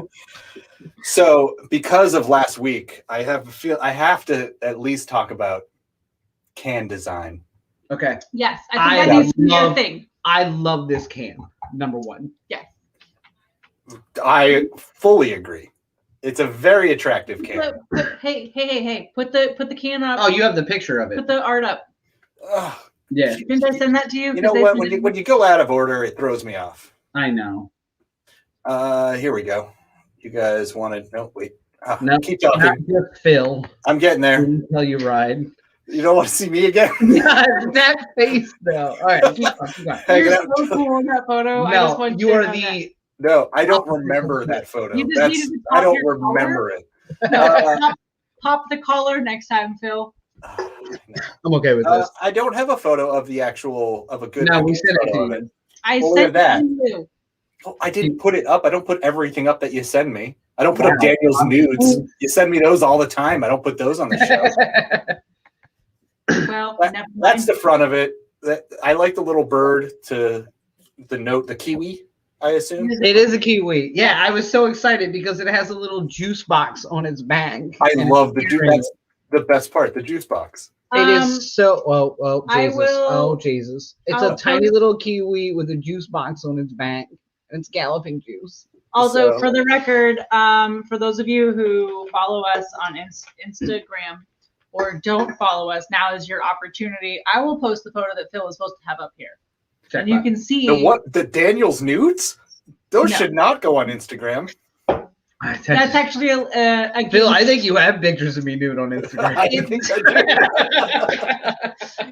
So because of last week, I have to at least talk about can design. Okay. Yes, I think that needs to be a thing. I love this can. Number 1. Yes. I fully agree. It's a very attractive can. Hey! Put the can up. Oh, you have the picture of it. Put the art up. Yeah. Didn't I send that to you? You know what? When you go out of order, it throws me off. I know. Here we go. You guys wanted? No, wait. No, keep talking. Not just Phil. I'm getting there. Telluride. You don't want to see me again? That face, though. All right, keep going. You're so cool in that photo. No, you are the. No, I don't remember that photo. I don't remember it. No, pop the collar next time, Phil. I'm okay with this. I don't have a photo of a good. No, we sent it to you. I sent it to you. Oh, I didn't put it up. I don't put everything up that you send me. I don't put up Daniel's nudes. You send me those all the time. I don't put those on the show. Well, that's the front of it. I like the little bird to the kiwi. I assume it is a kiwi. Yeah, I was so excited because it has a little juice box on its back. I love the juice. That's the best part. The juice box. It is so. Oh Jesus! Oh Jesus! It's a tiny little kiwi with a juice box on its back. And it's Galloping Juice. Also, for the record, for those of you who follow us on Instagram or don't follow us, now is your opportunity. I will post the photo that Phil is supposed to have up here. And you can see the Daniel's nudes? Those should not go on Instagram. That's actually a Phil, I think you have pictures of me nude on Instagram. I think I do.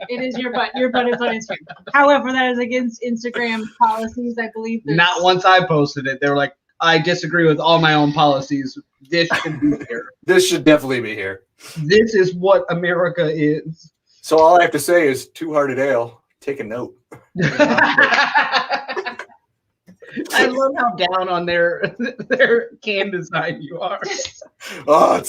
It is your butt. Your butt is on Instagram. However, that is against Instagram policies, I believe. Not once I posted it. They were like, I disagree with all my own policies. This should be here. This should definitely be here. This is what America is. So all I have to say is 2 Hearted Ale. Take a note. I love how down on their can design you are. Oh,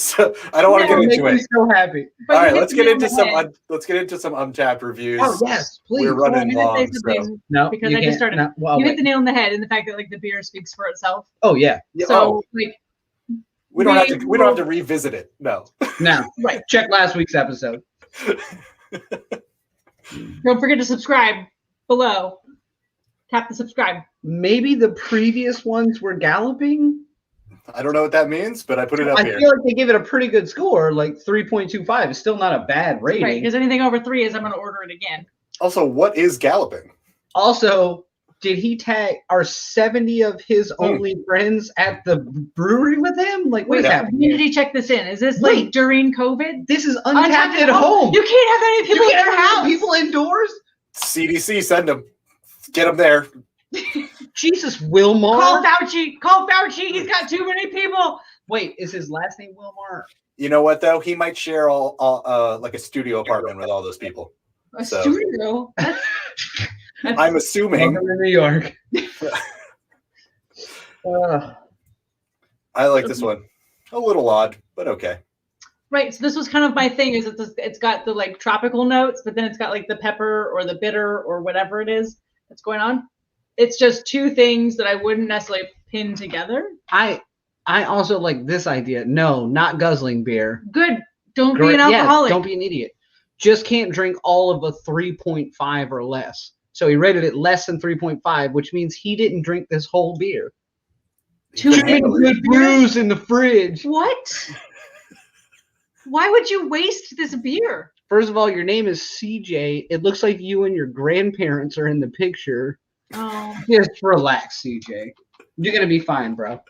I don't want to get into it. So happy. All right, let's get into some Untappd reviews. Oh yes, please. We're running long. No, because I just started. You hit the nail on the head in the fact that the beer speaks for itself. Oh yeah. So we don't have to revisit it. No. Right. Check last week's episode. Don't forget to subscribe below. Tap the subscribe. Maybe the previous ones were galloping. I don't know what that means, but I put it up here. I feel like they give it a pretty good score, like 3.25. It's still not a bad rating. Right, because anything over 3 is I'm going to order it again. Also, what is galloping? Also, did he tag our 70 of his only friends at the brewery with him? Like, what is happening? When did he check this in? Is this like during COVID? This is untapped at home. You can't have that many people in your house. People indoors. CDC, send them. Get them there. Jesus, Wilmar. Call Fauci. Call Fauci. He's got too many people. Wait, is his last name Wilmar? You know what though? He might share all like a studio apartment with all those people. A studio. I'm assuming. Welcome to New York. I like this one. A little odd, but okay. Right. So this was kind of my thing. Is it's got the like tropical notes, but then it's got like the pepper or the bitter or whatever it is that's going on. It's just two things that I wouldn't necessarily pin together. I also like this idea. No, not guzzling beer. Good. Don't be an alcoholic. Yeah, don't be an idiot. Just can't drink all of a 3.5 or less. So he rated it less than 3.5, which means he didn't drink this whole beer. Too many good brews in the fridge. What? Why would you waste this beer? First of all, your name is CJ. It looks like you and your grandparents are in the picture. Oh. Just relax, CJ. You're going to be fine, bro.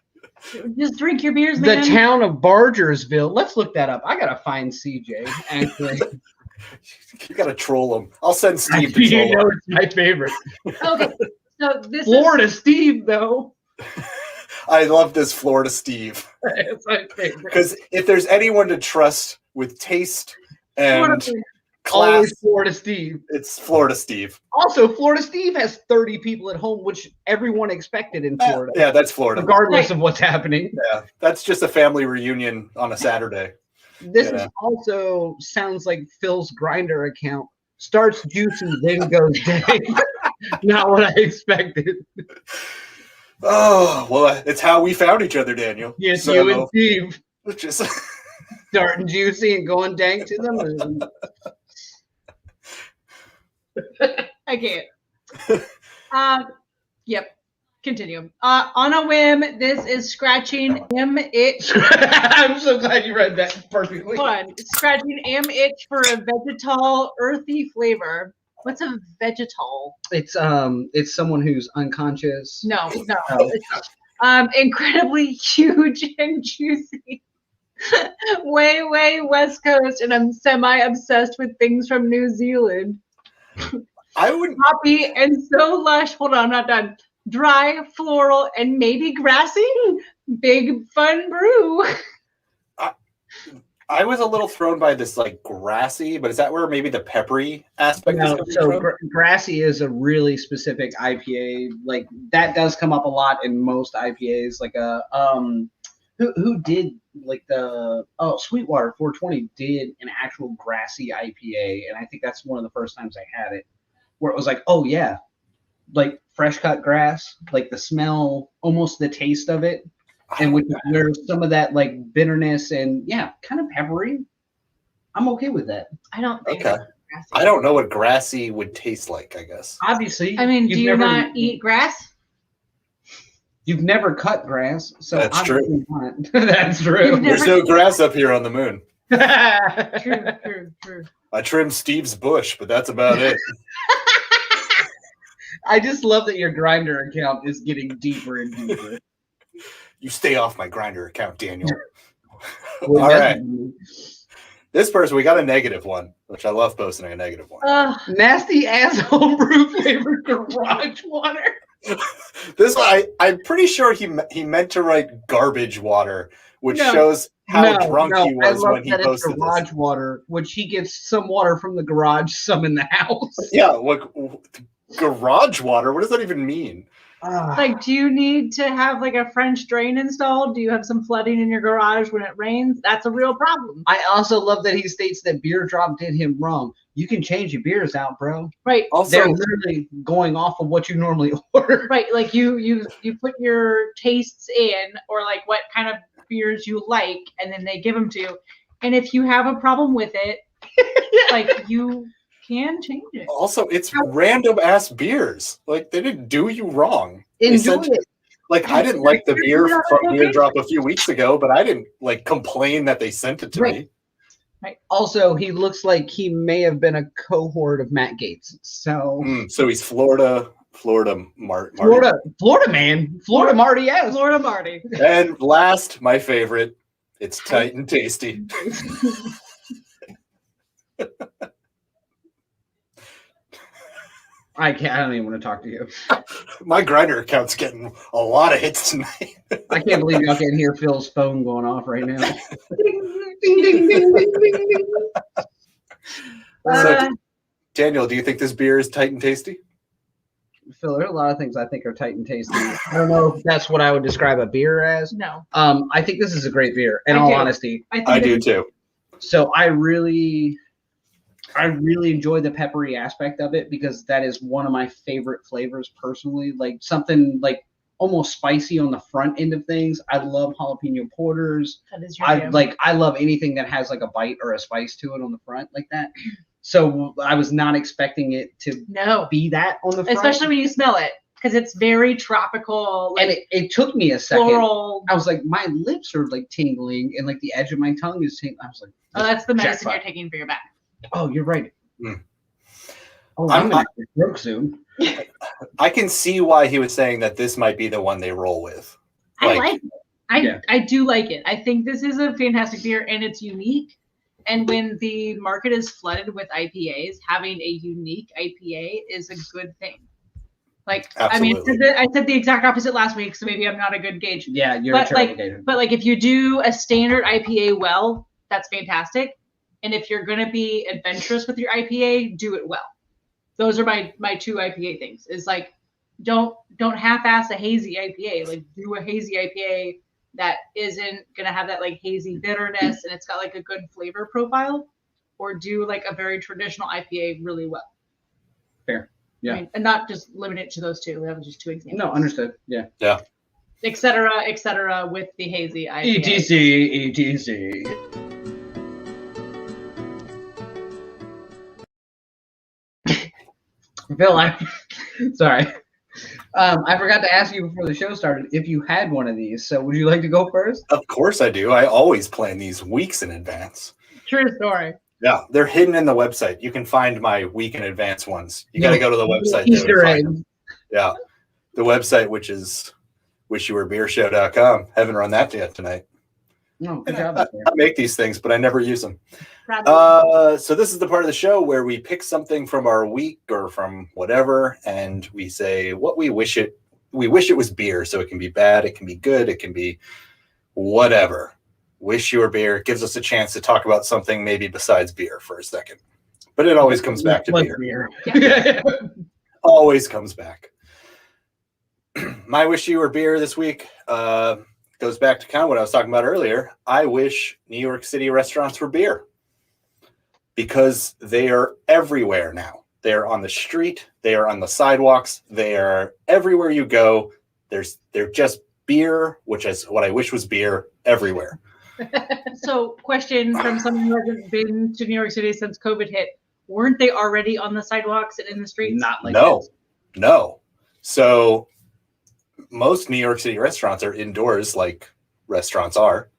Just drink your beers, man. The town of Bargersville. Let's look that up. I got to find CJ, actually. You got to troll him. I'll send Steve to troll him. It's my favorite. Okay. So this Florida Steve, though. I love this Florida Steve. It's my favorite. Because if there's anyone to trust with taste and class, always Florida Steve. It's Florida Steve. Also, Florida Steve has 30 people at home, which everyone expected in Florida. Yeah, that's Florida. Regardless of what's happening. Yeah, that's just a family reunion on a Saturday. This is also sounds like Phil's Grinder account. Starts juicy, then goes dang. Not what I expected. Oh, well, it's how we found each other, Daniel. Yes, so, you and Steve. Just starting juicy and going dang to them. I can't. Yep. Continue. On a whim, this is scratching itch. I'm so glad you read that perfectly. Hold on. Scratching itch for a vegetal, earthy flavor. What's a vegetal? It's someone who's unconscious. No. It's, incredibly huge and juicy. way West Coast, and I'm semi-obsessed with things from New Zealand. I wouldn't. Hoppy and so lush. Hold on, I'm not done. Dry, floral, and maybe grassy. Big fun brew. I was a little thrown by this like grassy, but is that where maybe the peppery aspect is coming from? Grassy is a really specific IPA. Like that does come up a lot in most IPAs. Like who did like Sweetwater 420 did an actual grassy IPA, and I think that's one of the first times I had it, where it was like, oh yeah, like fresh cut grass, like the smell, almost the taste of it, and where some of that like bitterness and kind of peppery. I'm okay with that. I don't think. Okay. I don't know what grassy would taste like. I guess. Obviously, I mean, do you not eat grass? You've never cut grass, so that's true. That's true. There's no grass up here on the moon. True. I trimmed Steve's bush, but that's about it. I just love that your Grinder account is getting deeper and deeper. You stay off my Grinder account, Daniel. All right. This person, we got a negative one, which I love posting a negative one. Nasty ass homebrew flavored garage water. This one, I'm pretty sure he meant to write garbage water, which shows how drunk he was when he posted it's garage water, which he gets some water from the garage, some in the house. Yeah, look, garage water. What does that even mean? Like, do you need to have like a French drain installed? Do you have some flooding in your garage when it rains? That's a real problem. I also love that he states that Beer Drop did him wrong. You can change your beers out, bro. Right. Also, they're literally going off of what you normally order. Right. Like you put your tastes in, or like what kind of beers you like, and then they give them to you. And if you have a problem with it, like you can change it. Also, it's random ass beers. Like they didn't do you wrong. Enjoy it. Like, I didn't like the beer from Beer Drop a few weeks ago, but I didn't like complain that they sent it to me. Right. Also, he looks like he may have been a cohort of Matt Gates. So he's Florida Marty. Florida man. Florida Marty, yes. Florida Marty. And last, my favorite, it's tight and tasty. I don't even want to talk to you. My grinder account's getting a lot of hits tonight. I can't believe y'all can hear Phil's phone going off right now. Ding, ding, ding, ding, ding, ding. So, Daniel, do you think this beer is tight and tasty? Phil, there's a lot of things I think are tight and tasty. I don't know if that's what I would describe a beer as. No. I think this is a great beer, in all honesty. I do too. So I really enjoy the peppery aspect of it because that is one of my favorite flavors personally. Like something like almost spicy on the front end of things. I love jalapeno porters. That is your I love anything that has like a bite or a spice to it on the front like that. So I was not expecting it to be that on the front. Especially when you smell it, because it's very tropical. Like, and it took me a second. Floral. I was like, my lips are like tingling and like the edge of my tongue is tingling. I was like, oh, that's the medicine you're taking for your back. Oh, you're right. Mm. Oh, I'm going to broke soon. I can see why he was saying that this might be the one they roll with. I like it. I do like it. I think this is a fantastic beer and it's unique. And when the market is flooded with IPAs, having a unique IPA is a good thing. Like, absolutely. I mean, I said the exact opposite last week, so maybe I'm not a good gauge. Yeah, you're a terrible gauge. But like, if you do a standard IPA well, that's fantastic. And if you're going to be adventurous with your IPA, do it well. Those are my two IPA things. Is like, don't half-ass a hazy IPA. Like, do a hazy IPA that isn't going to have that like hazy bitterness and it's got like a good flavor profile, or do like a very traditional IPA really well. Fair. Yeah. I mean, and not just limit it to those two. That was just two examples. No, understood. Yeah. Yeah. Et cetera, with the hazy IPA. ETC. Phil, sorry. I forgot to ask you before the show started if you had one of these. So would you like to go first? Of course I do. I always plan these weeks in advance. True story. Yeah, they're hidden in the website. You can find my week in advance ones. You got to go to the website. Easter egg. Yeah, the website, which is wishyouwerebeershow.com. Haven't run that yet tonight. No, good job. I make these things, but I never use them. So this is the part of the show where we pick something from our week or from whatever, and we say what we wish it was beer. So it can be bad, it can be good, it can be whatever. Wish you were beer. Gives us a chance to talk about something maybe besides beer for a second. But it always comes back to beer. Yeah. Always comes back. My wish you were beer this week goes back to kind of what I was talking about earlier. I wish New York City restaurants were beer because they are everywhere now. They are on the street. They are on the sidewalks. They are everywhere you go. They're just beer, which is what I wish was beer everywhere. So, question from someone who hasn't been to New York City since COVID hit: weren't they already on the sidewalks and in the streets? Not like no. So most New York City restaurants are indoors, like restaurants are.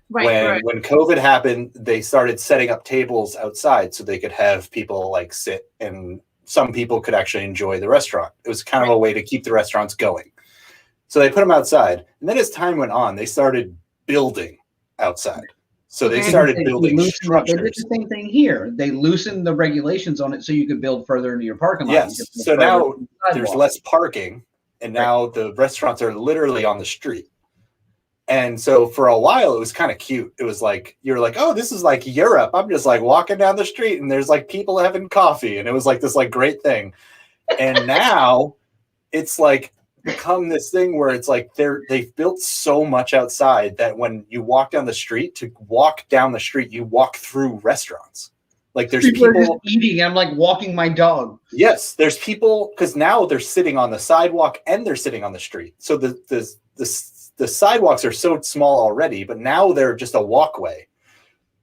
Right. When COVID happened, they started setting up tables outside so they could have people like sit, and some people could actually enjoy the restaurant. It was kind of a way to keep the restaurants going. So they put them outside, and then as time went on, they started building outside. So they started building structures. They did the same thing here. They loosened the regulations on it so you could build further into your parking lot. Yes. So now there's less parking, and now the restaurants are literally on the street. And so for a while, it was kind of cute. It was like, you're like, oh, this is like Europe. I'm just like walking down the street and there's like people having coffee. And it was like this like great thing. And now it's like become this thing where it's like they've built so much outside that when you walk down the street, you walk through restaurants. Like there's people just eating. I'm like walking my dog. Yes, there's people because now they're sitting on the sidewalk and they're sitting on the street. So the sidewalks are so small already, but now they're just a walkway.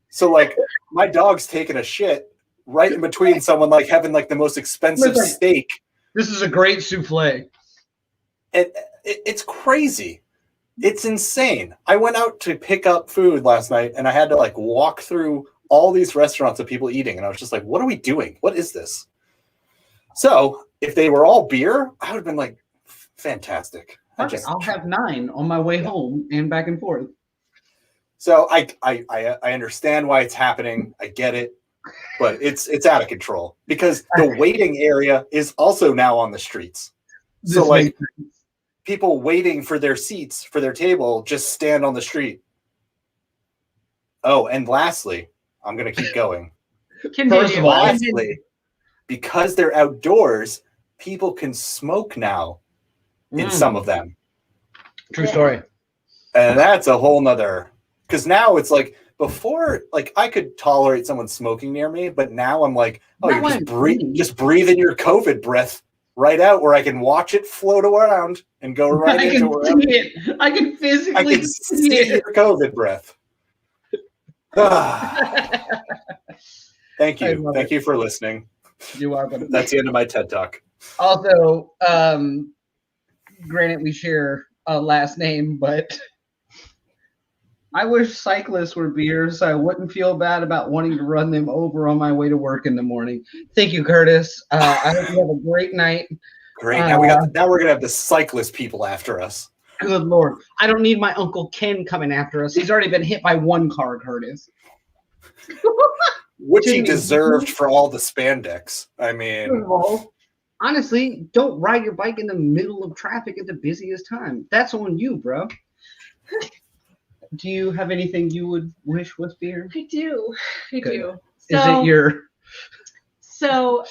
So like my dog's taking a shit right in between someone like having like the most expensive steak. This is a great souffle. It's crazy. It's insane. I went out to pick up food last night, and I had to like walk through all these restaurants of people eating, and I was just like, what are we doing? What is this? So if they were all beer, I would have been like, fantastic. I'll have 9 on my way home and back and forth. So I understand why it's happening. I get it, but it's out of control because the waiting area is also now on the streets. So like people waiting for their seats for their table just stand on the street. Oh, and lastly, I'm going to keep going. First of all, lastly, because they're outdoors, people can smoke now in some of them. True story. And that's a whole nother, because now it's like before, like I could tolerate someone smoking near me, but now I'm like, oh, you're just breathing your COVID breath right out where I can watch it float around and go right into wherever. I can physically see your COVID breath. Thank you. Thank you for listening. You're welcome. That's the end of my TED Talk. Also, granted, we share a last name, but I wish cyclists were beers so I wouldn't feel bad about wanting to run them over on my way to work in the morning. Thank you, Curtis. I hope you have a great night. Great. Now we're gonna have the cyclist people after us. Good Lord. I don't need my Uncle Ken coming after us. He's already been hit by one car, Curtis. Which he deserved for all the spandex. I mean, honestly, don't ride your bike in the middle of traffic at the busiest time. That's on you, bro. Do you have anything you would wish was beer? I do. I do. Is it your... So,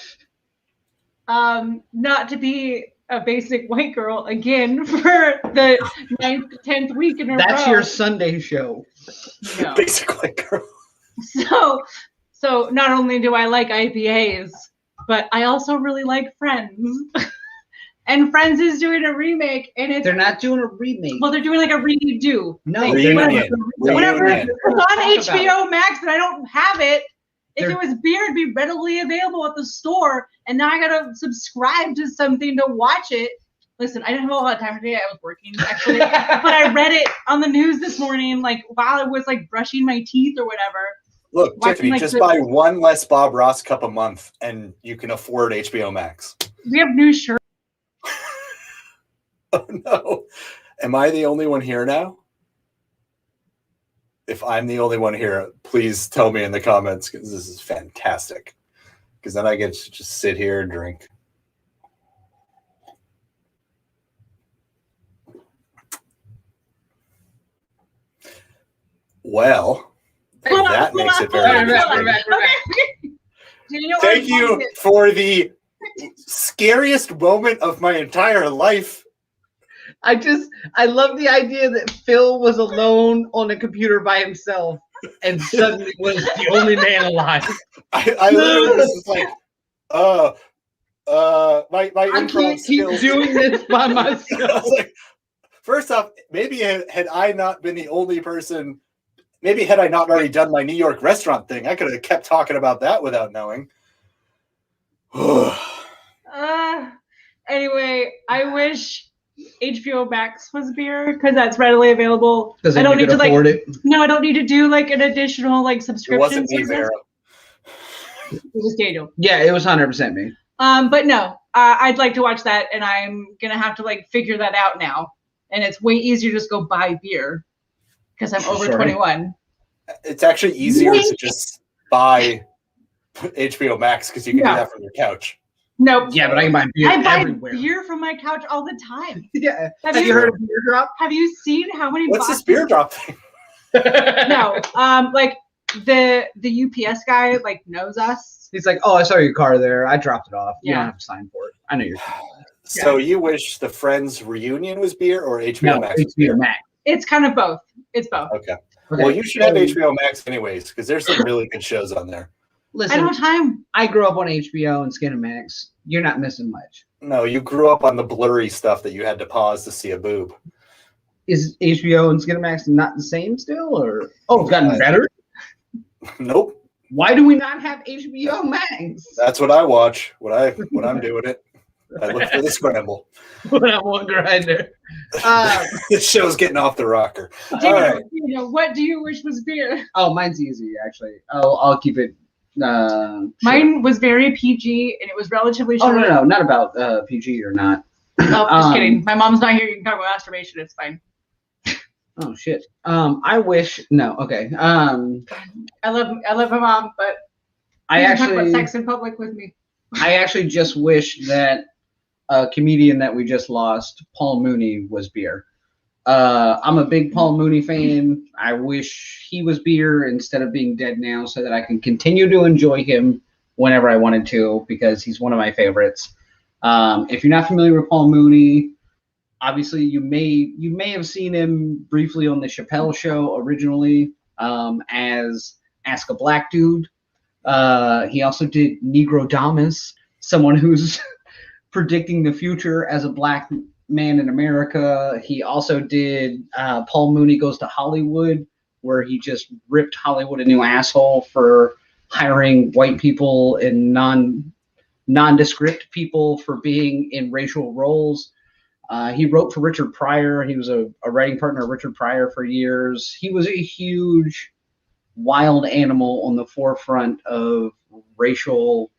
not to be a basic white girl again for the 9th, 10th week in a row. That's your Sunday show. No. Basic white girl. So not only do I like IPAs, but I also really like Friends. And Friends is doing a remake, and they're not doing a remake. Well, they're doing like a redo. No, like, whatever. It's on HBO Max, and I don't have it. If it was beer, it'd be readily available at the store, and now I gotta subscribe to something to watch it. Listen, I didn't have a lot of time today. I was working actually, but I read it on the news this morning, like while I was like brushing my teeth or whatever. Look, Tiffany, just buy one less Bob Ross cup a month, and you can afford HBO Max. We have new shirts. Oh no! Am I the only one here now? If I'm the only one here, please tell me in the comments because this is fantastic. Because then I get to just sit here and drink. Well, that makes it very interesting. Thank you for the scariest moment of my entire life. I love the idea that Phil was alone on a computer by himself and suddenly was the only man alive. I literally was like, my I can't keep doing this by myself. Like, first off, maybe had I not been the only person, maybe had I not already done my New York restaurant thing, I could have kept talking about that without knowing. Anyway, I wish HBO Max was beer because that's readily available. I don't need to afford it. No, I don't need to do like an additional like subscription. It wasn't me, Vera. It was Daniel. Yeah, it was 100% me. But no, I'd like to watch that, and I'm gonna have to like figure that out now. And it's way easier to just go buy beer because I'm over 21. It's actually easier to just buy HBO Max because you can do that from your couch. Nope. Yeah, but I can buy beer everywhere. I buy beer from my couch all the time. Yeah. Have you heard of Beer Drop? Have you seen how many What's this Beer Drop thing? No. Like the UPS guy like knows us. He's like, oh, I saw your car there. I dropped it off. You Yeah. don't have to sign for it. I know you're So you wish the Friends reunion was beer or HBO Max? HBO Max. It's kind of both. It's both. Okay. Well, you should have HBO Max anyways because there's some really good shows on there. Listen, I don't have time. I grew up on HBO and Skinamax. You're not missing much. No, you grew up on the blurry stuff that you had to pause to see a boob. Is HBO and Skinamax not the same still, or it's gotten better? Nope. Why do we not have HBO Max? That's what I watch. What I'm doing it. I look for the scramble. When I want grinder. This show's getting off the rocker. All right. What do you wish was beer? Oh, mine's easy, actually. I'll keep it. Mine was very PG, and it was relatively short. short. Oh, no, not about PG or not. Oh, just kidding. My mom's not here. You can talk about masturbation. It's fine. Oh, shit. I wish. No, okay. I love my mom, but I actually talk about sex in public with me. I actually just wish that a comedian that we just lost, Paul Mooney, was beer. I'm a big Paul Mooney fan. I wish he was beer instead of being dead now, so that I can continue to enjoy him whenever I wanted to, because he's one of my favorites. If you're not familiar with Paul Mooney, obviously you may have seen him briefly on the Chappelle Show originally as Ask a Black Dude. He also did Negrodamus, someone who's predicting the future as a black man in America. He also did Paul Mooney Goes to Hollywood, where he just ripped Hollywood a new asshole for hiring white people and nondescript people for being in racial roles. He wrote for Richard Pryor. He was a writing partner of Richard Pryor for years. He was a huge wild animal on the forefront of racial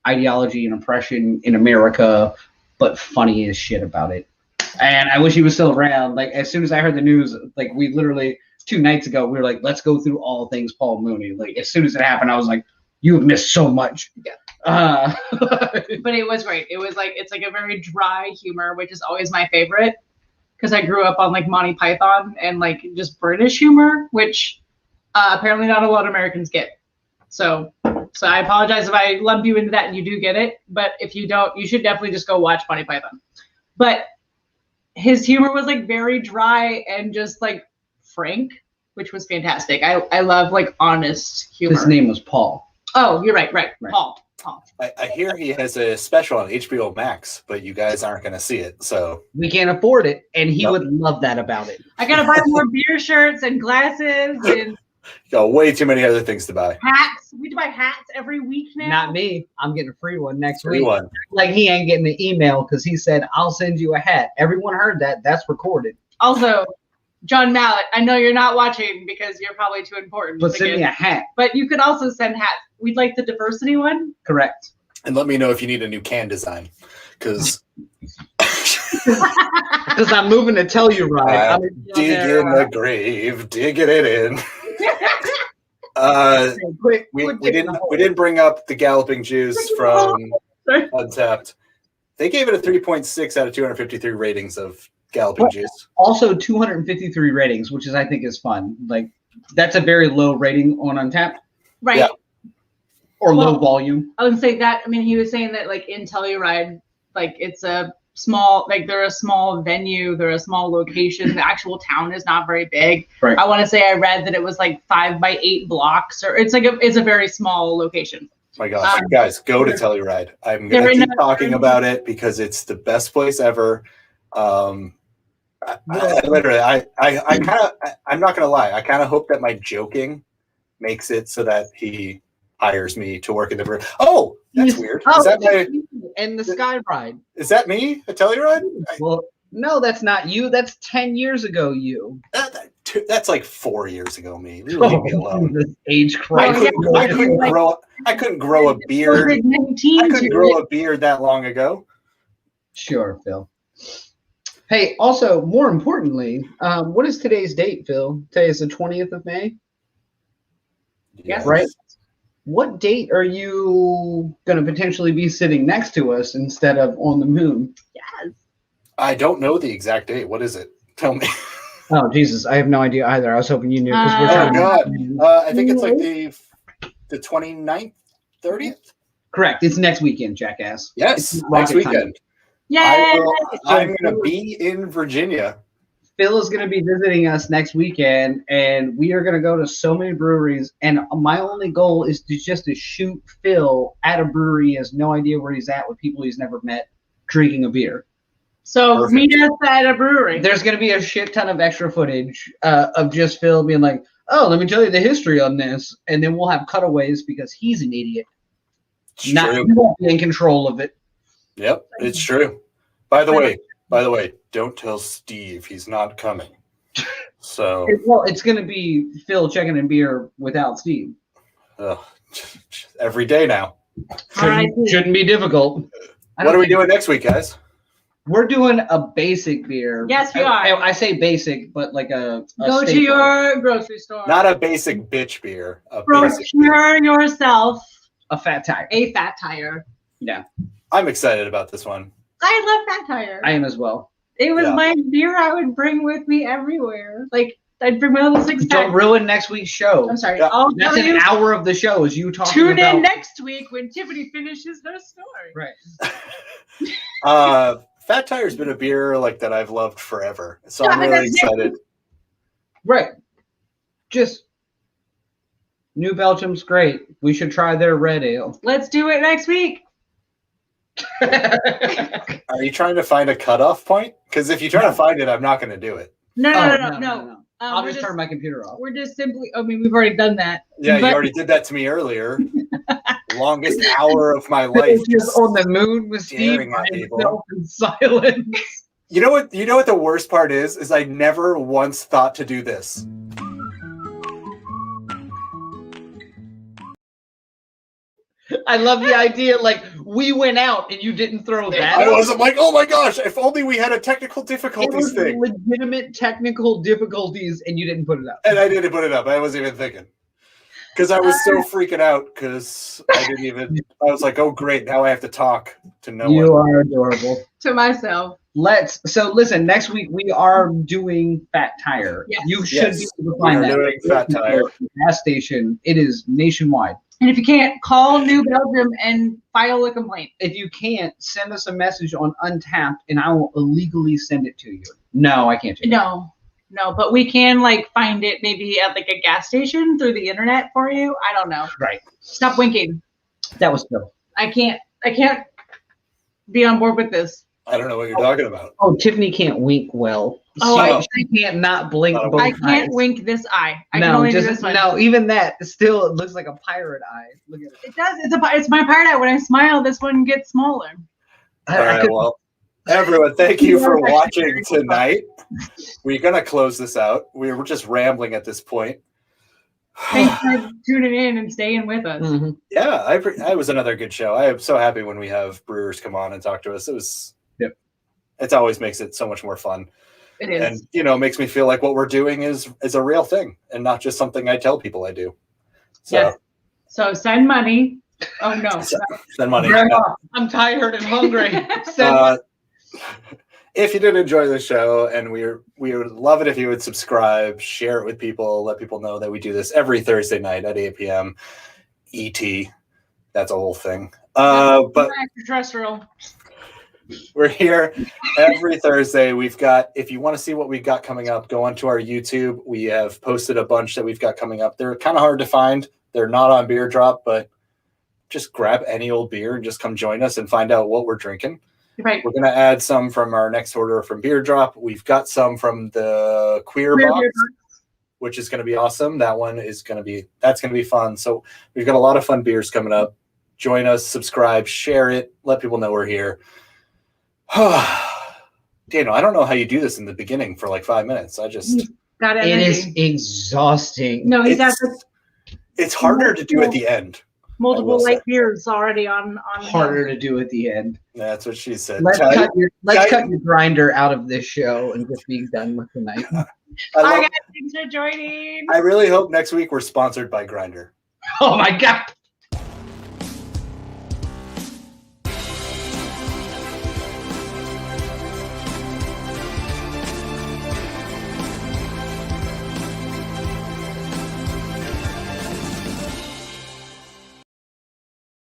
ideology and oppression in America, but funny as shit about it. And I wish he was still around. Like, as soon as I heard the news, like, we literally 2 nights ago, we were like, let's go through all things Paul Mooney. Like, as soon as it happened, I was like, you have missed so much. Yeah. But it was great. It was like, it's like a very dry humor, which is always my favorite, because I grew up on like Monty Python and like just British humor, which apparently not a lot of Americans get. So I apologize if I lump you into that and you do get it, but if you don't, you should definitely just go watch Monty Python. But his humor was like very dry and just like frank, which was fantastic. I love like honest humor. His name was Paul. Oh, you're right. Paul. I hear he has a special on HBO Max, but you guys aren't going to see it, so we can't afford it, and he would love that about it. I gotta buy more beer shirts and glasses and got way too many other things to buy. Hats. We have to buy hats every week now. Not me. I'm getting a free one next week. One. Like, he ain't getting the email because he said, I'll send you a hat. Everyone heard that. That's recorded. Also, John Mallett, I know you're not watching because you're probably too important. But send me a hat. But you could also send hats. We'd like the diversity one. Correct. And let me know if you need a new can design, because I'm moving to Telluride. Dig in the grave, digging it in. We didn't bring up the Galloping Juice from Untappd. They gave it a 3.6 out of 253 ratings of Galloping Juice. Also 253 ratings, which I think is fun. Like, that's a very low rating on Untappd. Right. Yeah. Or low volume. I would say that, I mean, he was saying that like in Telluride, like it's a small, like they're a small venue, they're a small location. The actual town is not very big. Right. I want to say I read that it was like 5 by 8 blocks, or it's a very small location. My gosh, guys, go to Telluride. I'm going to keep talking about it because it's the best place ever. I'm not going to lie. I kind of hope that my joking makes it so that he hires me to work in the brewery. Oh, that's weird. Is that and the Sky Ride? Is that me at Telluride? Well, no, that's not you. That's 10 years ago. You. That's like 4 years ago. Me. Leave me alone. This age crisis. I couldn't grow a beard. I couldn't grow a beard that long ago. Sure, Phil. Hey, also, more importantly, what is today's date, Phil? Today is the 20th of May. Yes. Right. What date are you going to potentially be sitting next to us instead of on the moon? Yes. I don't know the exact date. What is it? Tell me. Oh, Jesus. I have no idea either. I was hoping you knew. Oh, God. I think it's like the 29th, 30th? Correct. It's next weekend, jackass. Yes, next weekend. Yay! I'm going to be in Virginia. Phil is going to be visiting us next weekend, and we are going to go to so many breweries. And my only goal is to shoot Phil at a brewery. He has no idea where he's at with people he's never met, drinking a beer. So perfect. Meet us at a brewery. There's going to be a shit ton of extra footage of just Phil being like, "Oh, let me tell you the history on this," and then we'll have cutaways because he's an idiot. He won't be in control of it. Yep, it's true. By the way, don't tell Steve he's not coming. So well, it's gonna be Phil checking in beer without Steve. Every day now. Shouldn't be difficult. What are we doing next week, guys? We're doing a basic beer. Yes, we are. I say basic, but like a go to your grocery store. Not a basic bitch beer. Procure yourself a fat tire. A fat tire. Yeah. I'm excited about this one. I love fat tire. I am as well. It was my beer I would bring with me everywhere. Like I'd bring my little 6-pack. Don't ruin next week's show. I'm sorry. Yeah. That's an hour of the show is you talking Tune about. in next week when Tiffany finishes her story. Right. Fat Tire's been a beer like that I've loved forever. So I'm really excited. Right. Just New Belgium's great. We should try their red ale. Let's do it next week. Are you trying to find a cutoff point? Because if you try to find it, I'm not going to do it. No. I'll just turn my computer off. We're just simply, we've already done that. Yeah, you already did that to me earlier. Longest hour of my life. Just on the moon with Steve by himself in silence. You know what the worst part is? Is I never once thought to do this. I love the idea, like, we went out and you didn't throw that. I wasn't like, oh my gosh, if only we had a technical difficulties thing. Legitimate technical difficulties and you didn't put it up. And I didn't put it up. I wasn't even thinking. Because I was so freaking out because I was like, oh great, now I have to talk to no one. You are adorable. To myself. So listen, next week we are doing Fat Tire. Yes. You should be able to We find are that. doing Fat Tire. Gas station. It is nationwide. And if you can't, call New Belgium and file a complaint. If you can't, send us a message on Untappd and I will illegally send it to you. No, I can't do that. No, but we can find it maybe at a gas station through the internet for you. I don't know. Right. Stop winking. That was Phil. I can't be on board with this. I don't know what you're talking about. Oh, Tiffany can't wink well. She can't not blink both I can't eyes. wink this eye. I can only do this one. No, even that still it looks like a pirate eye. Look at it. It does. It's my pirate eye. When I smile, this one gets smaller. All right, well, everyone, thank you for watching tonight. We're going to close this out. We're just rambling at this point. Thanks for tuning in and staying with us. Mm-hmm. Yeah, it was another good show. I am so happy when we have brewers come on and talk to us. It always makes it so much more fun. It is. And, makes me feel like what we're doing is a real thing and not just something I tell people I do. So, yes. So send money. Oh, no. Send money. Grandma, I'm tired and hungry. If you did enjoy the show, and we would love it if you would subscribe, share it with people, let people know that we do this every Thursday night at 8 p.m. ET. That's a whole thing. But extraterrestrial. We're here every Thursday. If you want to see what we've got coming up, go onto our YouTube. We have posted a bunch that we've got coming up. They're kind of hard to find. They're not on Beer Drop, but just grab any old beer and just come join us and find out what we're drinking. Right. We're going to add some from our next order from Beer Drop. We've got some from the Queer Box, which is going to be awesome. That's going to be fun. So we've got a lot of fun beers coming up. Join us, subscribe, share it, let people know we're here. Daniel, I don't know how you do this in the beginning for 5 minutes. It is exhausting. No, it's harder to do at the end. Multiple light beers already on. Harder to do at the end. That's what she said. Let's cut your grinder out of this show and just be done with the night. All right, guys, thanks for joining. I really hope next week we're sponsored by Grindr. Oh my God.